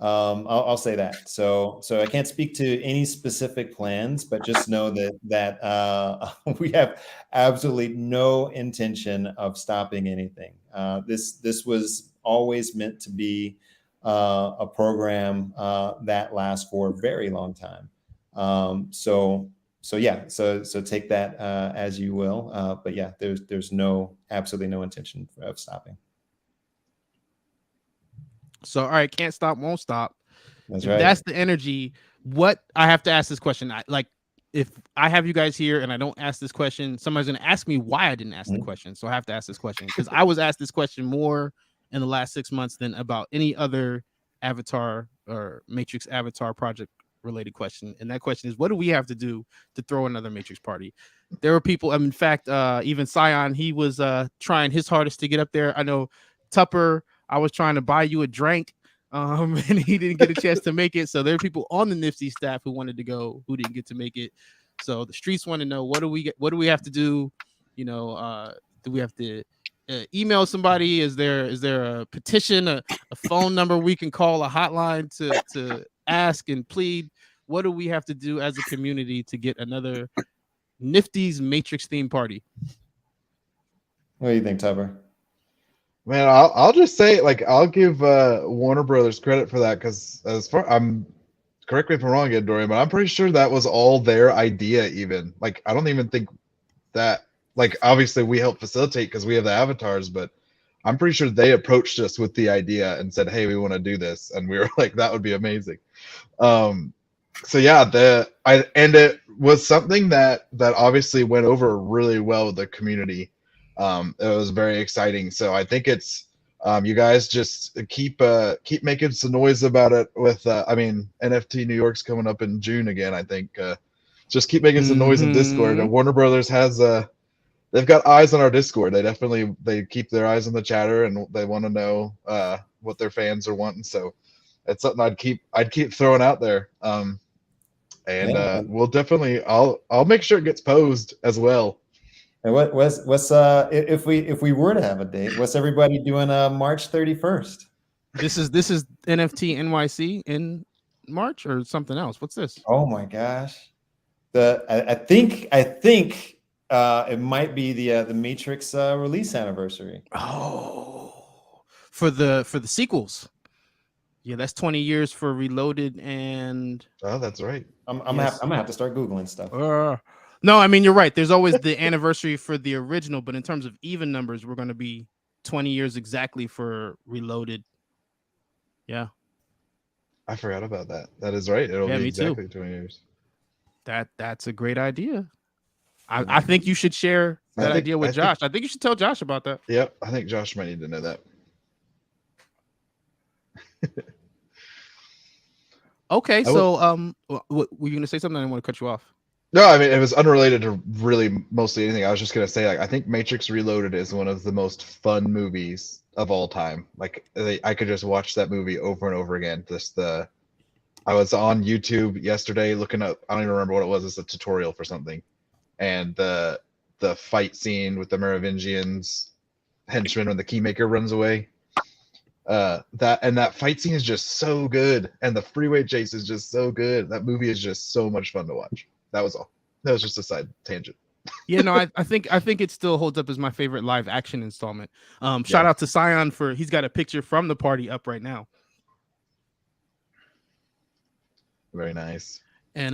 I'll say that. So I can't speak to any specific plans, but just know that we have absolutely no intention of stopping anything. This was always meant to be a program that lasts for a very long time. So take that as you will. But yeah, there's absolutely no intention of stopping. So, all right, can't stop, won't stop. That's If right. that's the energy. What I have to ask this question, if I have you guys here and I don't ask this question, somebody's going to ask me why I didn't ask the question. So I have to ask this question because I was asked this question more in the last 6 months than about any other Avatar or Matrix Avatar project related question. And that question is, what do we have to do to throw another Matrix party? There were people, in fact, even Scion, he was trying his hardest to get up there. I know Tupper, I was trying to buy you a drink, and he didn't get a chance to make it. So there are people on the Nifty staff who wanted to go, who didn't get to make it. So the streets want to know, what do we have to do? You know, do we have to email somebody? Is there a petition, a phone number we can call, a hotline to ask and plead? What do we have to do as a community to get another Nifty's Matrix theme party? What do you think, Tupper? Man, I'll just say, like, I'll give Warner Brothers credit for that, because correct me if I'm wrong again, Dorian, but I'm pretty sure that was all their idea. Even like, I don't even think that, like, obviously we help facilitate because we have the avatars, but I'm pretty sure they approached us with the idea and said, "Hey, we want to do this," and we were like, "That would be amazing." So yeah, it was something that obviously went over really well with the community. It was very exciting. So I think it's you guys just keep making some noise about it with NFT New York's coming up in June again, I think. Just keep making some noise in Discord. And Warner Brothers has they've got eyes on our Discord. They keep their eyes on the chatter, and they want to know what their fans are wanting. So it's something I'd keep throwing out there. We'll definitely I'll make sure it gets posed as well. And what's if we were to have a date, what's everybody doing March 31st? This is NFT NYC in March or something else. What's this? Oh my gosh. I think it might be the Matrix release anniversary. Oh, for the sequels. Yeah, that's 20 years for Reloaded and oh, that's right. I'm gonna have to start Googling stuff. No, I mean, you're right. There's always the anniversary for the original, but in terms of even numbers, we're going to be 20 years exactly for Reloaded. Yeah. I forgot about that. That is right. It'll be exactly 20 years. That's a great idea. I think you should share that idea with Josh. I think you should tell Josh about that. Yep. I think Josh might need to know that. Okay. So, were you going to say something? I didn't want to cut you off. No, I mean, it was unrelated to really mostly anything. I was just going to say, like, I think Matrix Reloaded is one of the most fun movies of all time. Like, I could just watch that movie over and over again. I was on YouTube yesterday looking up, I don't even remember what it was. It's a tutorial for something. And the fight scene with the Merovingians henchman when the Keymaker runs away. That fight scene is just so good. And the freeway chase is just so good. That movie is just so much fun to watch. That was all. That was just a side tangent. Yeah, no, I think it still holds up as my favorite live action installment. Shout out to Scion he's got a picture from the party up right now. Very nice. And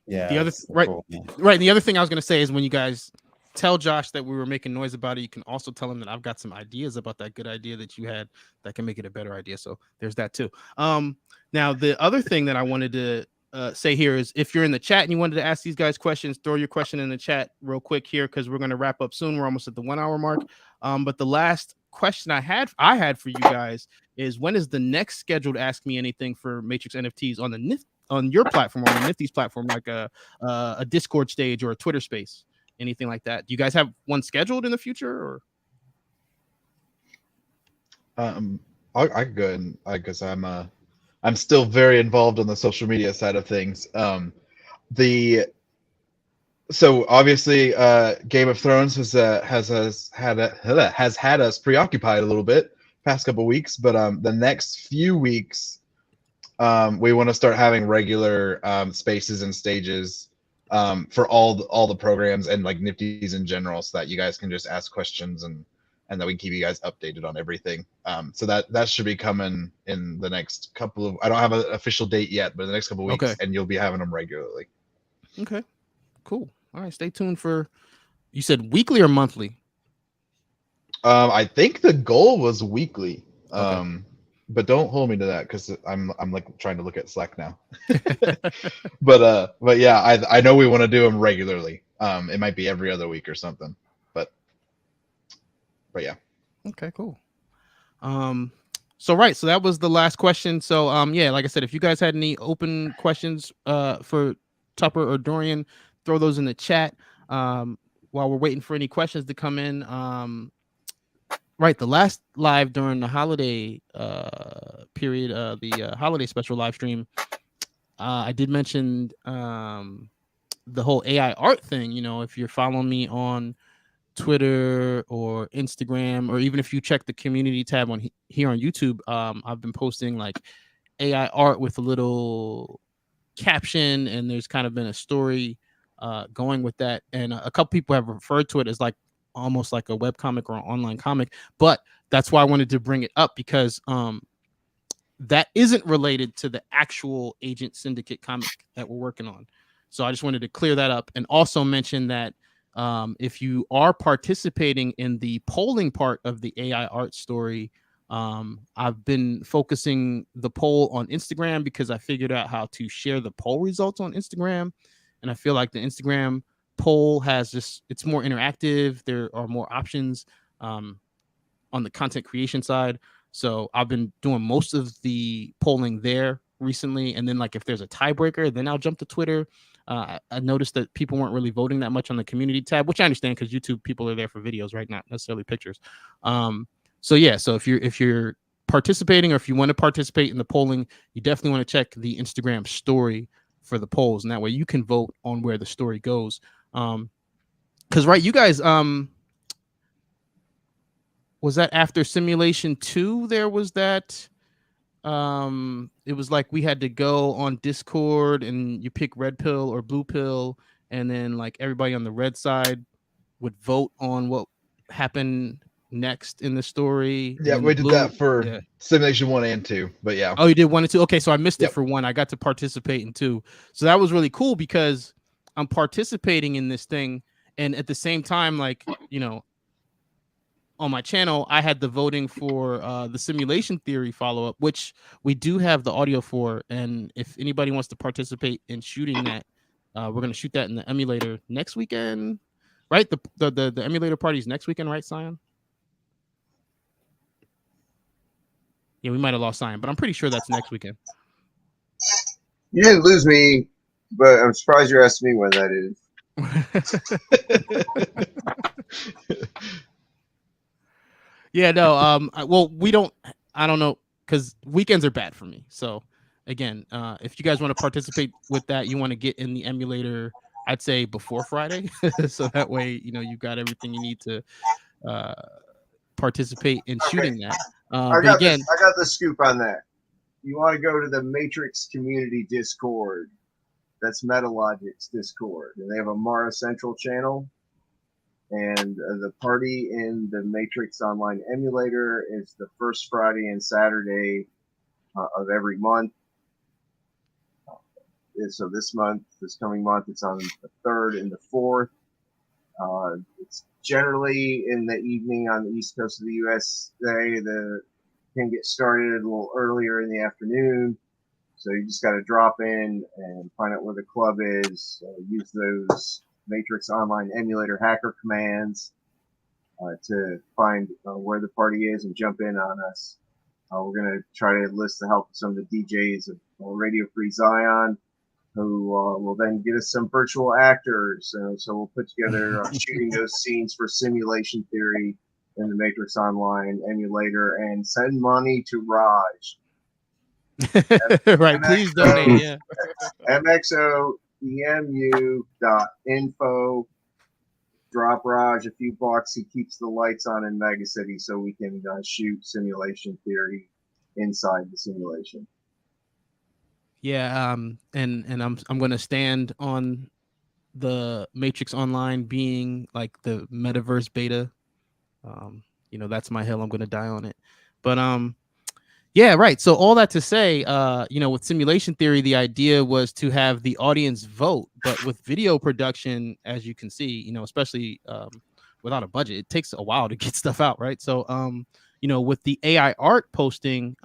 yeah, the other cool. right. And the other thing I was gonna say is when you guys tell Josh that we were making noise about it, you can also tell him that I've got some ideas about that good idea that you had that can make it a better idea. So there's that too. Now the other thing that I wanted to say here is if you're in the chat and you wanted to ask these guys questions, throw your question in the chat real quick here because we're going to wrap up soon. We're almost at the 1 hour mark. But the last question I had for you guys is, when is the next scheduled Ask Me Anything for Matrix NFTs on the on your platform, on the Nifty's platform, like a Discord stage or a Twitter space, anything like that? Do you guys have one scheduled in the future, or? I could go ahead and because I'm still very involved on the social media side of things. So obviously, Game of Thrones has had us preoccupied a little bit past couple weeks, but the next few weeks, we want to start having regular spaces and stages for all the programs and like Nifty's in general, so that you guys can just ask questions and that we can keep you guys updated on everything. So that should be coming in the next couple of. I don't have an official date yet, but in the next couple of weeks, and you'll be having them regularly. Okay, cool. All right, stay tuned for. You said weekly or monthly? I think the goal was weekly. But don't hold me to that because I'm like trying to look at Slack now. but yeah, I know we want to do them regularly. It might be every other week or something. But yeah. Okay, cool. So that was the last question. So yeah, like I said, if you guys had any open questions for Tupper or Dorian, throw those in the chat while we're waiting for any questions to come in. The last live during the holiday period, the holiday special live stream, I did mention the whole AI art thing. You know, if you're following me on Twitter or Instagram, or even if you check the community tab on here on YouTube, I've been posting like AI art with a little caption, and there's kind of been a story going with that, and a couple people have referred to it as like almost like a web comic or an online comic, but that's why I wanted to bring it up, because that isn't related to the actual Agent Syndicate comic that we're working on. So I just wanted to clear that up, and also mention that if you are participating in the polling part of the AI art story, I've been focusing the poll on Instagram because I figured out how to share the poll results on Instagram. And I feel like the Instagram poll has it's more interactive. There are more options on the content creation side. So I've been doing most of the polling there recently. And then like if there's a tiebreaker, then I'll jump to Twitter. I noticed that people weren't really voting that much on the community tab, which I understand because YouTube people are there for videos, right? Not necessarily pictures. So yeah, so if you're participating, or if you want to participate in the polling, you definitely want to check the Instagram story for the polls, and that way you can vote on where the story goes. Because you guys, was that after Simulation 2? There was that. It was like we had to go on Discord and you pick red pill or blue pill, and then like everybody on the red side would vote on what happened next in the story. Yeah, we did that for Simulation 1 and 2, but yeah. Oh, you did 1 and 2? Okay, so I missed it for 1. I got to participate in 2. So that was really cool because I'm participating in this thing, and at the same time, like, you know, on my channel, I had the voting for the simulation theory follow-up, which we do have the audio for. And if anybody wants to participate in shooting that, we're going to shoot that in the emulator next weekend, right? The emulator party is next weekend, right, Sion? Yeah, we might have lost Sion, but I'm pretty sure that's next weekend. You didn't lose me, but I'm surprised you're asking me when that is. Yeah, no. Well, I don't know, because weekends are bad for me. So again, if you guys want to participate with that, you want to get in the emulator, I'd say before Friday, so that way you've got everything you need to participate in shooting that. I got the scoop on that. You want to go to the Matrix community Discord. That's Metalogic's Discord, and they have a Mara Central channel. And the party in the Matrix Online emulator is the first Friday and Saturday of every month. So this coming month, it's on the 3rd and the 4th. It's generally in the evening on the east coast of the USA. Can get started a little earlier in the afternoon. So you just got to drop in and find out where the club is. Use those Matrix Online emulator hacker commands. to find where the party is and jump in on us. We're going to try to enlist the help of some of the DJs of Radio Free Zion, who will then get us some virtual actors. So we'll put together shooting those scenes for Simulation Theory in the Matrix Online emulator and send money to Raj. Right, please donate. Yeah. MXOEMU.info. Drop Raj a few bucks. He keeps the lights on in Mega City so we can shoot Simulation Theory inside the simulation. Yeah, and I'm gonna stand on the Matrix Online being like the metaverse beta. You know, that's my hill. I'm gonna die on it. But yeah, right. So all that to say, you know, with Simulation Theory, the idea was to have the audience vote, but with video production, as you can see, you know, especially without a budget, it takes a while to get stuff out, right? So you know, with the AI art posting,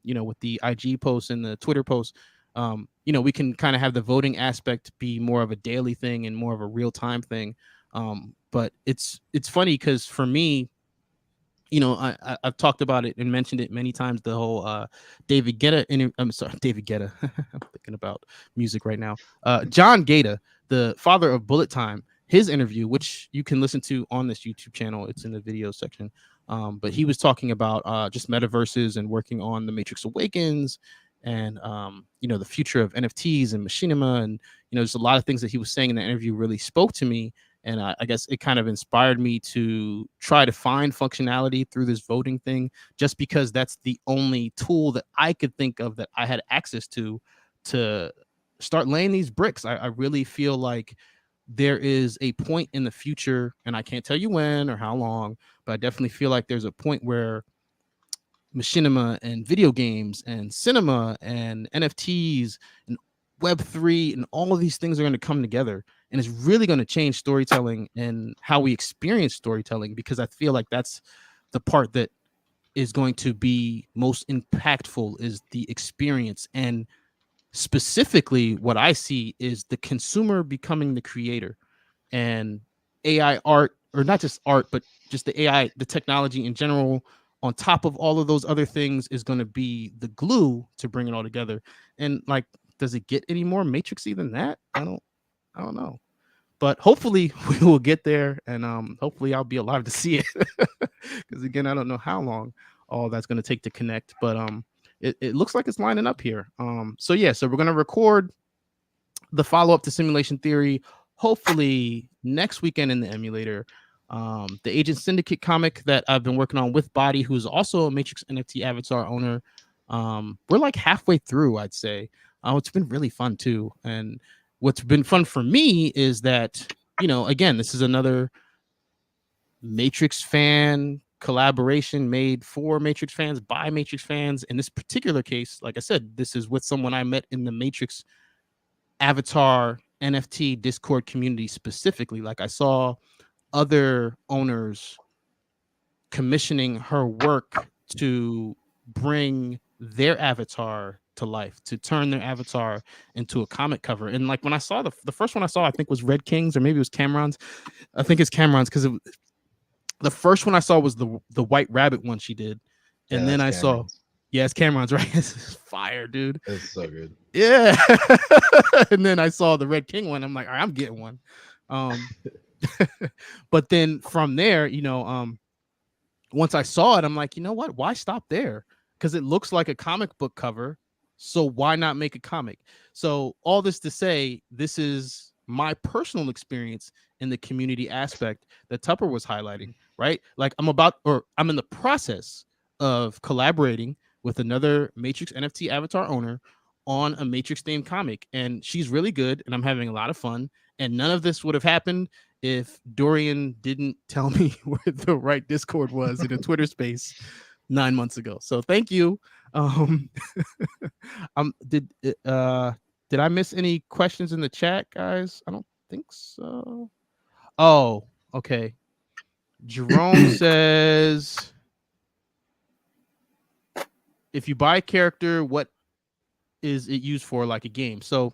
you know, with the IG posts and the Twitter posts, you know, we can kind of have the voting aspect be more of a daily thing and more of a real-time thing. But it's funny because for me, you know, I've talked about it and mentioned it many times, the whole David Guetta I'm sorry, David Guetta. I'm thinking about music right now. John Guetta, the father of Bullet Time, his interview, which you can listen to on this YouTube channel. It's in the video section. But he was talking about just metaverses and working on the Matrix Awakens and you know, the future of NFTs and machinima, and you know, there's a lot of things that he was saying in the interview really spoke to me, and I guess it kind of inspired me to try to find functionality through this voting thing, just because that's the only tool that I could think of that I had access to start laying these bricks. I really feel like there is a point in the future, and I can't tell you when or how long, but I definitely feel like there's a point where machinima and video games and cinema and NFTs and Web3 and all of these things are going to come together, and it's really going to change storytelling and how we experience storytelling, because I feel like that's the part that is going to be most impactful, is the experience. And specifically what I see is the consumer becoming the creator, and AI art, or not just art, but just the AI, the technology in general, on top of all of those other things, is going to be the glue to bring it all together. And like, does it get any more matrixy than that? I don't know. But hopefully we will get there, and hopefully I'll be alive to see it. Because again, I don't know how long all that's going to take to connect, but it looks like it's lining up here. So yeah, so we're going to record the follow-up to Simulation Theory hopefully next weekend in the emulator. The Agent Syndicate comic that I've been working on with Body, who's also a Matrix NFT avatar owner. We're like halfway through, I'd say. It's been really fun too. And what's been fun for me is that, you know, again, this is another Matrix fan collaboration made for Matrix fans by Matrix fans. In this particular case, like I said, this is with someone I met in the Matrix avatar NFT Discord community specifically. Like, I saw other owners commissioning her work to bring their avatar to life, to turn their avatar into a comic cover. And like, when I saw the first one I saw, I think was Red King's, or maybe it was Cameron's. I think it's Cameron's, because the first one I saw was the White Rabbit one she did. And then I saw, yeah, it's Cameron's, right? It's fire, dude. It's so good. Yeah. And then I saw the Red King one. I'm like, all right, I'm getting one. But then from there, you know, once I saw it, I'm like, you know what? Why stop there? Because it looks like a comic book cover. So why not make a comic? So all this to say, this is my personal experience in the community aspect that Tupper was highlighting, right? Like, I'm in the process of collaborating with another Matrix NFT avatar owner on a Matrix themed comic, and she's really good, and I'm having a lot of fun. And none of this would have happened if Dorian didn't tell me where the right Discord was in a Twitter space 9 months ago. So thank you. Did I miss any questions in the chat, guys? I don't think so. Oh, okay. Jerome says, if you buy a character, what is it used for, like a game? So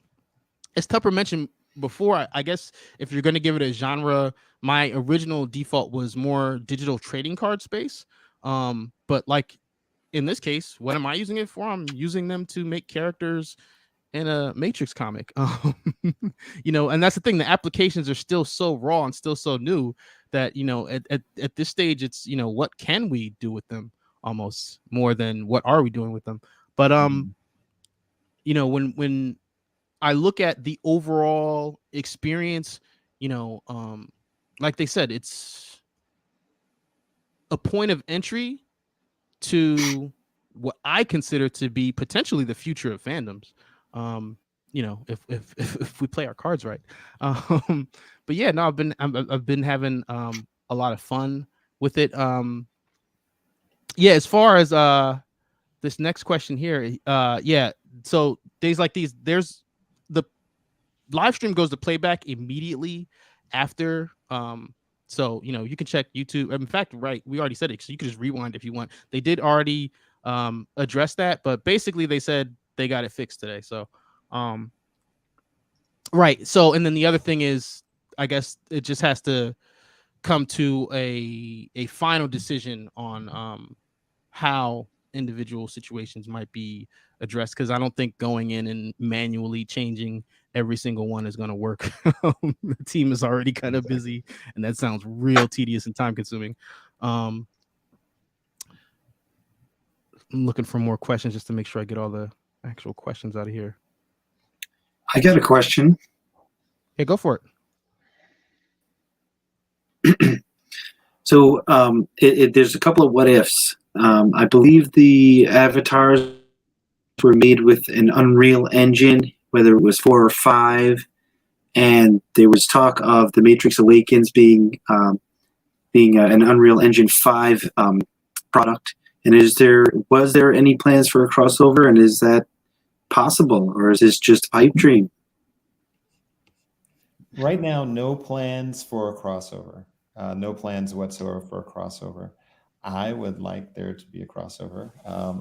as Tupper mentioned before, I guess if you're going to give it a genre, my original default was more digital trading card space. But like in this case, what am I using it for? I'm using them to make characters in a Matrix comic. You know, and that's the thing. The applications are still so raw and still so new that, you know, at this stage, it's, you know, what can we do with them almost more than what are we doing with them? But you know, when I look at the overall experience, you know, like they said, it's a point of entry to what I consider to be potentially the future of fandoms. You know, if we play our cards right. But yeah, no, I've been having a lot of fun with it. Yeah, as far as this next question here, yeah. So days like these, there's the live stream goes to playback immediately after. So you know, you can check YouTube. In fact, right, we already said it, so you can just rewind if you want. They did already address that, but basically they said they got it fixed today. So right. So and then the other thing is, I guess it just has to come to a final decision on how individual situations might be addressed, because I don't think going in and manually changing every single one is going to work. The team is already kind of busy, and that sounds real tedious and time consuming. I'm looking for more questions just to make sure I get all the actual questions out of here. I got a question. Yeah, go for it. So there's a couple of what ifs. I believe the avatars were made with an Unreal Engine, whether it was 4 or 5, and there was talk of the Matrix Awakens being an Unreal Engine 5 product. And was there any plans for a crossover, and is that possible, or is this just a pipe dream? Right now, no plans for a crossover. No plans whatsoever for a crossover. I would like there to be a crossover,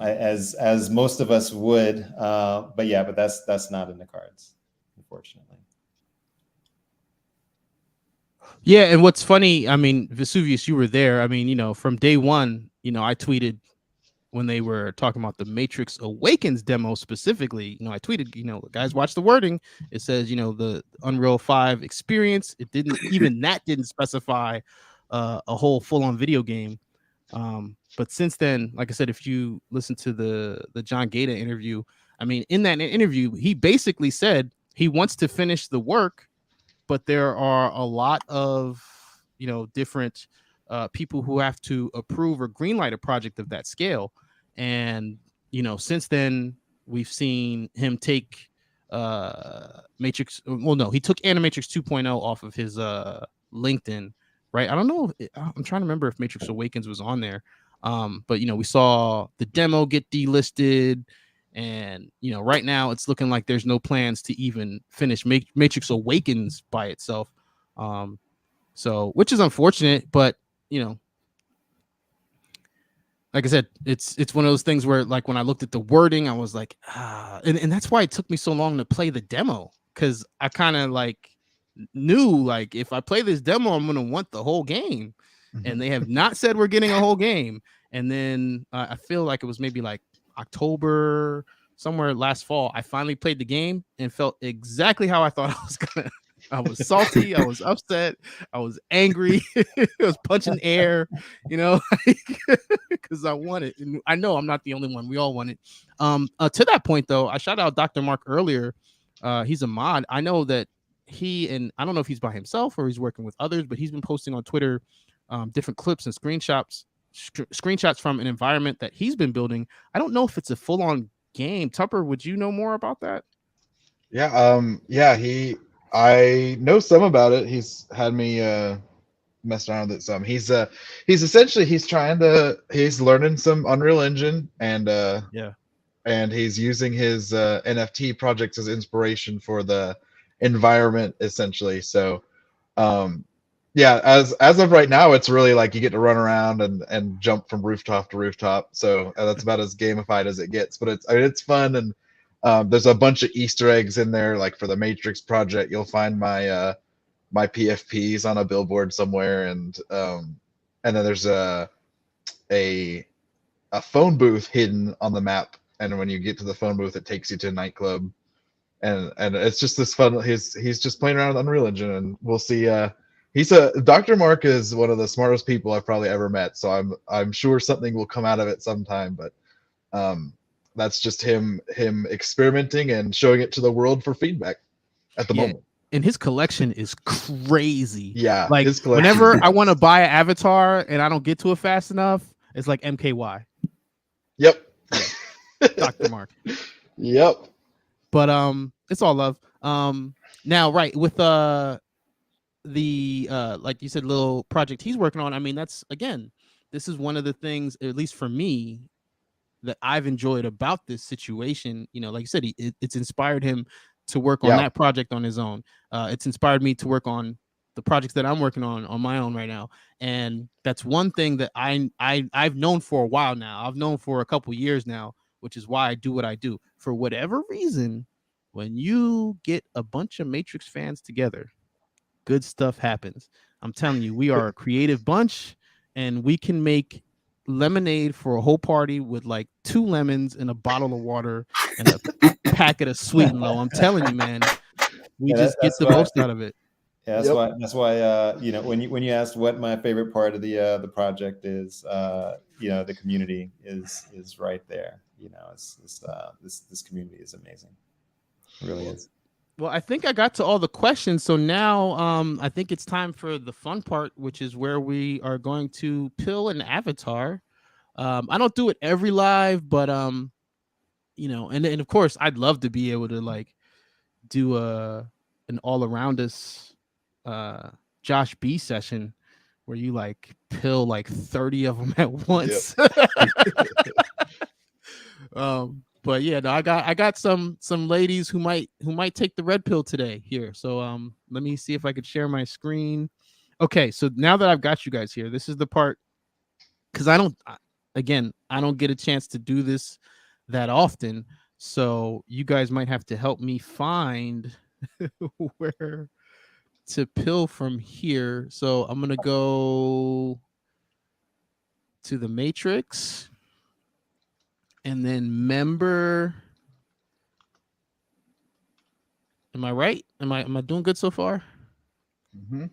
as most of us would. But yeah, but that's not in the cards, unfortunately. Yeah, and what's funny, I mean, Vesuvius, you were there. I mean, you know, from day one, you know, I tweeted when they were talking about the Matrix Awakens demo specifically. You know, I tweeted, you know, guys, watch the wording. It says, you know, the Unreal 5 experience. It didn't even that didn't specify a whole full-on video game. But since then, like I said, if you listen to the John Gaeta interview, I mean, in that interview, he basically said he wants to finish the work, but there are a lot of, you know, different people who have to approve or greenlight a project of that scale. And, you know, since then, we've seen him take Matrix. Well, no, he took Animatrix 2.0 off of his LinkedIn. Right. I don't know. I'm trying to remember if Matrix Awakens was on there. But, you know, we saw the demo get delisted. And, you know, right now it's looking like there's no plans to even finish Matrix Awakens by itself. So which is unfortunate. But, you know, like I said, it's one of those things where, like, when I looked at the wording, I was like, and that's why it took me so long to play the demo, because I kind of like knew, like, if I play this demo, I'm gonna want the whole game. And they have not said we're getting a whole game. And then I feel like it was maybe like October, somewhere last fall, I finally played the game and felt exactly how I thought I was gonna. I was salty, I was upset, I was angry, I was punching air, you know, because I want it. And I know I'm not the only one. We all want it. To that point, though, I shout out Dr. Mark earlier. He's a mod. I know that he, and I don't know if he's by himself or he's working with others, but he's been posting on Twitter different clips and screenshots from an environment that he's been building. I don't know if it's a full-on game. Tupper, would you know more about that? Yeah, I know some about it. He's had me messed around with it some. He's essentially he's learning some Unreal Engine, and and he's using his NFT projects as inspiration for the environment, essentially. So yeah, as of right now, it's really like you get to run around and jump from rooftop to rooftop. So that's about as gamified as it gets. But it's fun, and There's a bunch of Easter eggs in there, like for the Matrix project. You'll find my my PFPs on a billboard somewhere, and then there's a phone booth hidden on the map. And when you get to the phone booth, it takes you to a nightclub, and it's just this fun. He's just playing around with Unreal Engine, and we'll see. Dr. Mark is one of the smartest people I've probably ever met, so I'm sure something will come out of it sometime. But that's just him experimenting and showing it to the world for feedback at the moment. And his collection is crazy. Yeah, like his collection is whenever I nuts. want to buy an avatar and I don't get to it fast enough, it's like MKY. Yep. Dr. Mark. Yep. But it's all love. Now right with the like you said, little project he's working on. I mean, this is one of the things, at least for me, that I've enjoyed about this situation. You know, like you said, it's inspired him to work on that project on his own. It's inspired me to work on the projects that I'm working on my own right now. And that's one thing that I've known for a while now. I've known for a couple years now, which is why I do what I do. For whatever reason, when you get a bunch of Matrix fans together, good stuff happens. I'm telling you, we are a creative bunch, and we can make lemonade for a whole party with like 2 lemons and a bottle of water and a packet of Sweet and Low. I'm telling you, man, we just get the most out of it. Yeah, that's why you know, when you asked what my favorite part of the project is, you know, the community is right there. You know, this community is amazing. It really is. Well, I think I got to all the questions. So now I think it's time for the fun part, which is where we are going to pill an avatar. I don't do it every live, but you know, and of course I'd love to be able to like do an all around us Josh B session where you like pill like 30 of them at once. But yeah, no, I got some ladies who might take the red pill today here. So let me see if I could share my screen. Okay, so now that I've got you guys here, this is the part, because I don't get a chance to do this that often. So you guys might have to help me find where to pill from here. So I'm gonna go to the Matrix. And then member. Am I right? Am I doing good so far? Mm-hmm.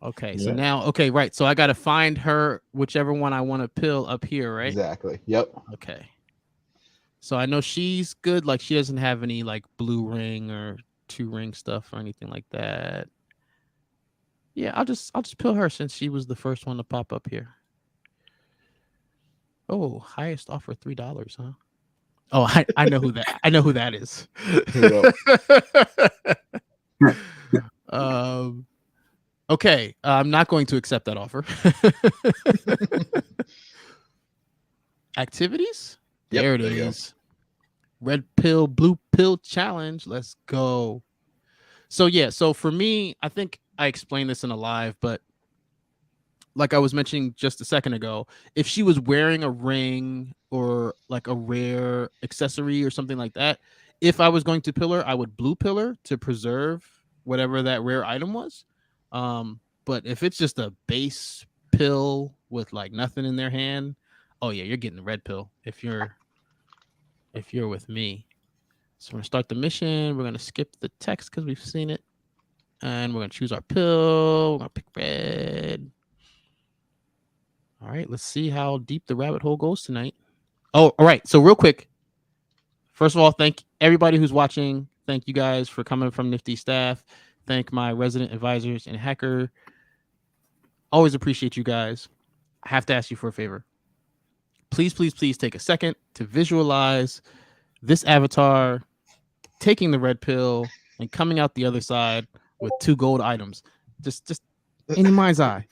Okay, so now, okay, right. So I got to find her, whichever one I want to pill up here, right? Exactly. Yep. Okay. So I know she's good. Like she doesn't have any like blue ring or 2 ring stuff or anything like that. Yeah, I'll just pill her since she was the first one to pop up here. Oh, highest offer $3, huh? Oh, I know who that. I know who that is. Okay, I'm not going to accept that offer. Activities. Yep, There it is. Red pill, blue pill challenge. Let's go. So yeah, so for me, I think I explained this in a live, but like I was mentioning just a second ago, if she was wearing a ring or like a rare accessory or something like that, if I was going to pill her, I would blue pill her to preserve whatever that rare item was. But if it's just a base pill with like nothing in their hand, oh yeah, you're getting the red pill if you're with me. So we're gonna start the mission. We're gonna skip the text because we've seen it, and we're gonna choose our pill. We're gonna pick red. All right, let's see how deep the rabbit hole goes tonight. Oh, all right. So real quick, first of all, thank everybody who's watching. Thank you guys for coming from Nifty staff. Thank my resident advisors and hacker. Always appreciate you guys. I have to ask you for a favor. Please, please, please take a second to visualize this avatar taking the red pill and coming out the other side with 2 gold items. Just in your mind's eye.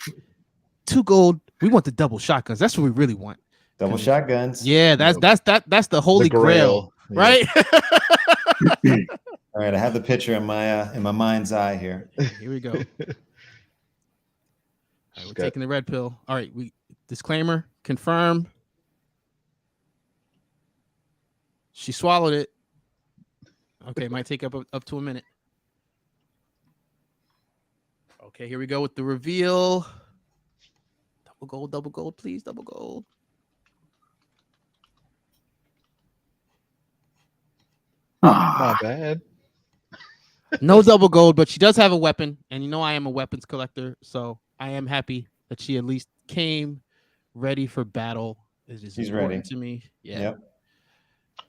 2 gold. We want the double shotguns. That's what we really want. Double shotguns. Yeah, that's the holy grail, right? All right, I have the picture in my mind's eye here. Here we go. All right, we're taking the red pill. All right, disclaimer, confirm. She swallowed it. Okay, might take up to a minute. Okay, here we go with the reveal. Double gold, please. Double gold. Not bad. No double gold, but she does have a weapon, and you know I am a weapons collector, so I am happy that she at least came ready for battle. It is She's important ready. to me. Yeah. Yep.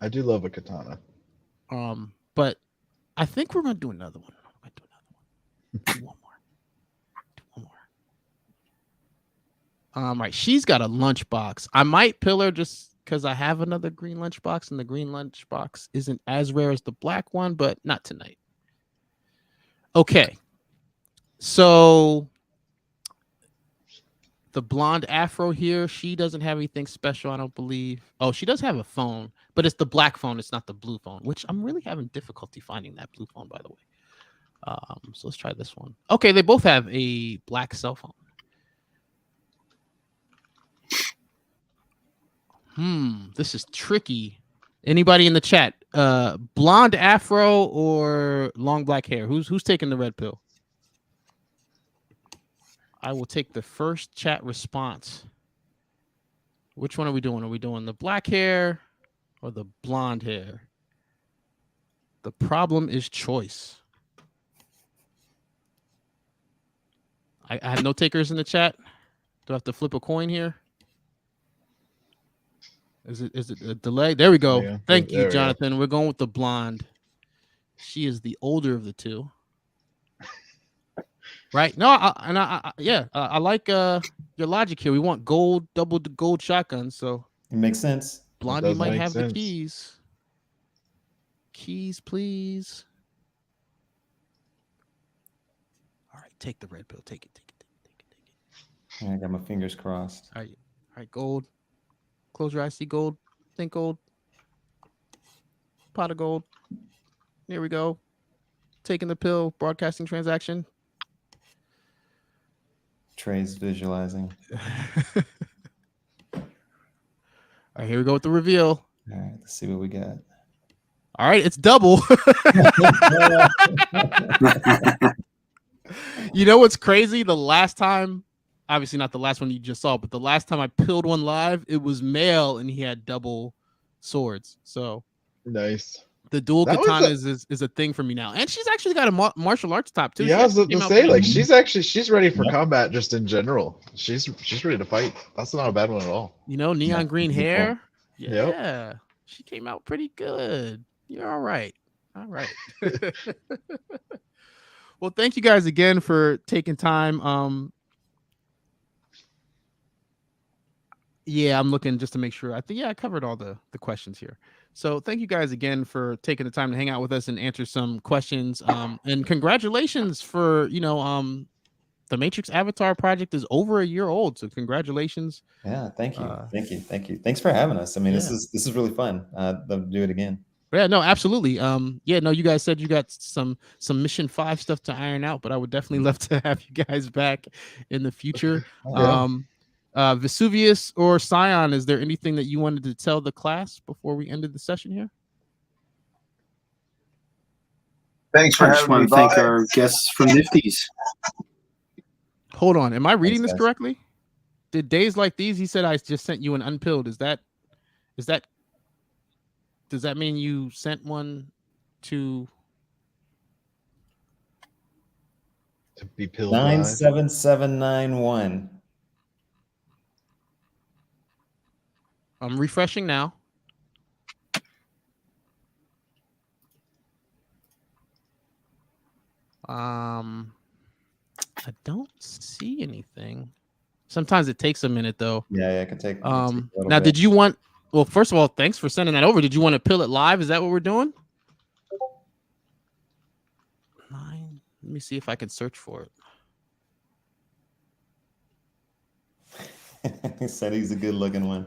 I do love a katana. But I think we're gonna do another one. Do one more. Right. She's got a lunchbox. I might pill her just because I have another green lunchbox, and the green lunchbox isn't as rare as the black one, but not tonight. Okay. So the blonde afro here, she doesn't have anything special, I don't believe. Oh, she does have a phone, but it's the black phone. It's not the blue phone, which I'm really having difficulty finding that blue phone, by the way. So let's try this one. Okay, they both have a black cell phone. This is tricky. Anybody in the chat? Blonde afro or long black hair? Who's taking the red pill? I will take the first chat response. Which one are we doing? Are we doing the black hair or the blonde hair? The problem is choice. I have no takers in the chat. Do I have to flip a coin here? Is it a delay? There we go. Oh, yeah. Thank There you, we go. Jonathan. We're going with the blonde. She is the older of the two. Right? No, I like your logic here. We want gold, double the gold shotguns. So It makes sense. Blondie does might make have the sense. keys. Keys, please. All right, take the red pill. Take it. I got my fingers crossed. All right, gold. Close your eyes, see gold. Think gold. Pot of gold. Here we go. Taking the pill, broadcasting transaction. Trey's visualizing. All right, here we go with the reveal. All right, let's see what we got. All right, it's double. You know what's crazy? The last time, obviously not the last one you just saw, but the last time I pilled one live, it was male and he had double swords. So Nice. the dual That was katanas is a thing for me now. And she's actually got a martial arts top too. Yeah, I was She going to came out say, pretty- like, she's ready for Yep. combat just in general. She's ready to fight. That's not a bad one at all. you know, neon green good hair. Yep. Yeah. She came out pretty good. You're all right. All right. Well, thank you guys again for taking time. Yeah, I'm looking just to make sure. I think I covered all the questions here. So thank you guys again for taking the time to hang out with us and answer some questions. And congratulations for the Matrix Avatar project is over a year old. So congratulations. Yeah, thank you. Thank you. Thanks for having us. I mean, this is really fun. Love to do it again. Yeah, no, absolutely. You guys said you got some Mission 5 stuff to iron out, but I would definitely love to have you guys back in the future. Vesuvius or Scion, is there anything that you wanted to tell the class before we ended the session here? Thanks for I just having want me. to thank Bob. our guests from Nifty's. Hold on. Am I reading this guys. correctly? Did days like these, he said I just sent you an unpilled. Does that mean you sent one to be pilled live? 97791. I'm refreshing now. I don't see anything. Sometimes it takes a minute though. Yeah, it can take. Now, did you want? Well, first of all, thanks for sending that over. Did you want to pill it live? Is that what we're doing? 9. Let me see if I can search for it. He said he's a good-looking one.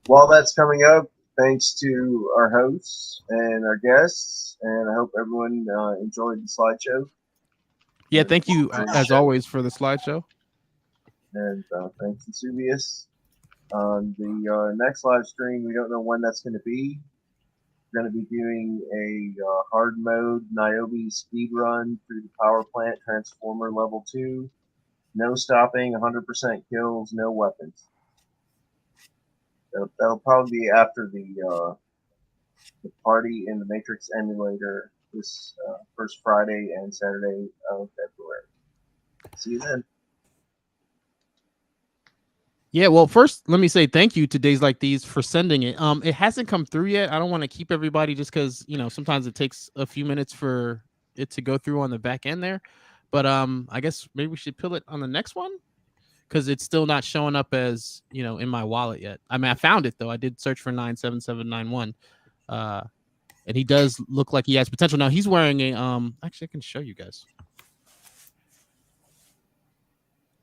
while that's coming up, thanks to our hosts and our guests, and I hope everyone enjoyed the slideshow. Yeah, thank you as always for the slideshow. And thanks to Subius. On the next live stream, we don't know when that's going to be. We're going to be doing a hard mode Niobe speed run through the power plant transformer level 2. No stopping, 100% kills, no weapons. That'll probably be after the party in the Matrix emulator this first Friday and Saturday of February. See you then. Yeah, well, first let me say thank you to Days Like These for sending it. It hasn't come through yet. I don't want to keep everybody just because sometimes it takes a few minutes for it to go through on the back end there. But I guess maybe we should pill it on the next one because it's still not showing up as in my wallet yet. I mean, I found it though. I did search for 97791, and he does look like he has potential. Now he's wearing a Actually, I can show you guys.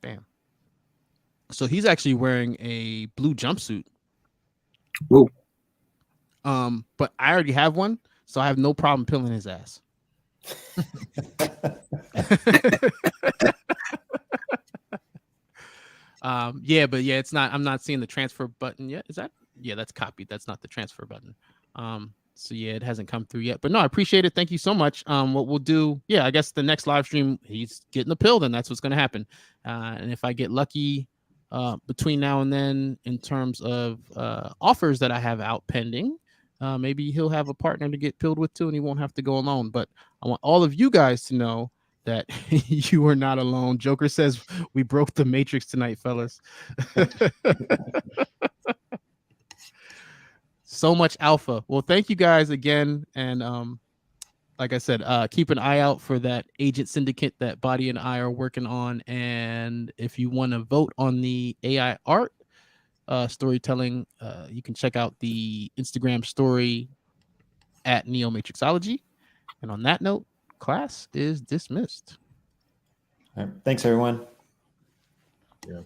Bam. So he's actually wearing a blue jumpsuit. Whoa. But I already have one, so I have no problem pilling his ass. It's not. I'm not seeing the transfer button yet. Is that? Yeah, that's copied. That's not the transfer button. So yeah, it hasn't come through yet. But no, I appreciate it. Thank you so much. What we'll do, I guess the next live stream, he's getting the pill. Then that's what's going to happen. And if I get lucky. Between now and then, in terms of offers that I have out pending, maybe he'll have a partner to get pilled with too, and he won't have to go alone. But I want all of you guys to know that you are not alone. Joker says we broke the Matrix tonight, fellas. So much alpha. Well, thank you guys again, and like I said, keep an eye out for that agent syndicate that Body and I are working on. And if you want to vote on the AI art storytelling, you can check out the Instagram story at Neomatrixology. And on that note, class is dismissed. All right. Thanks, everyone. Yeah.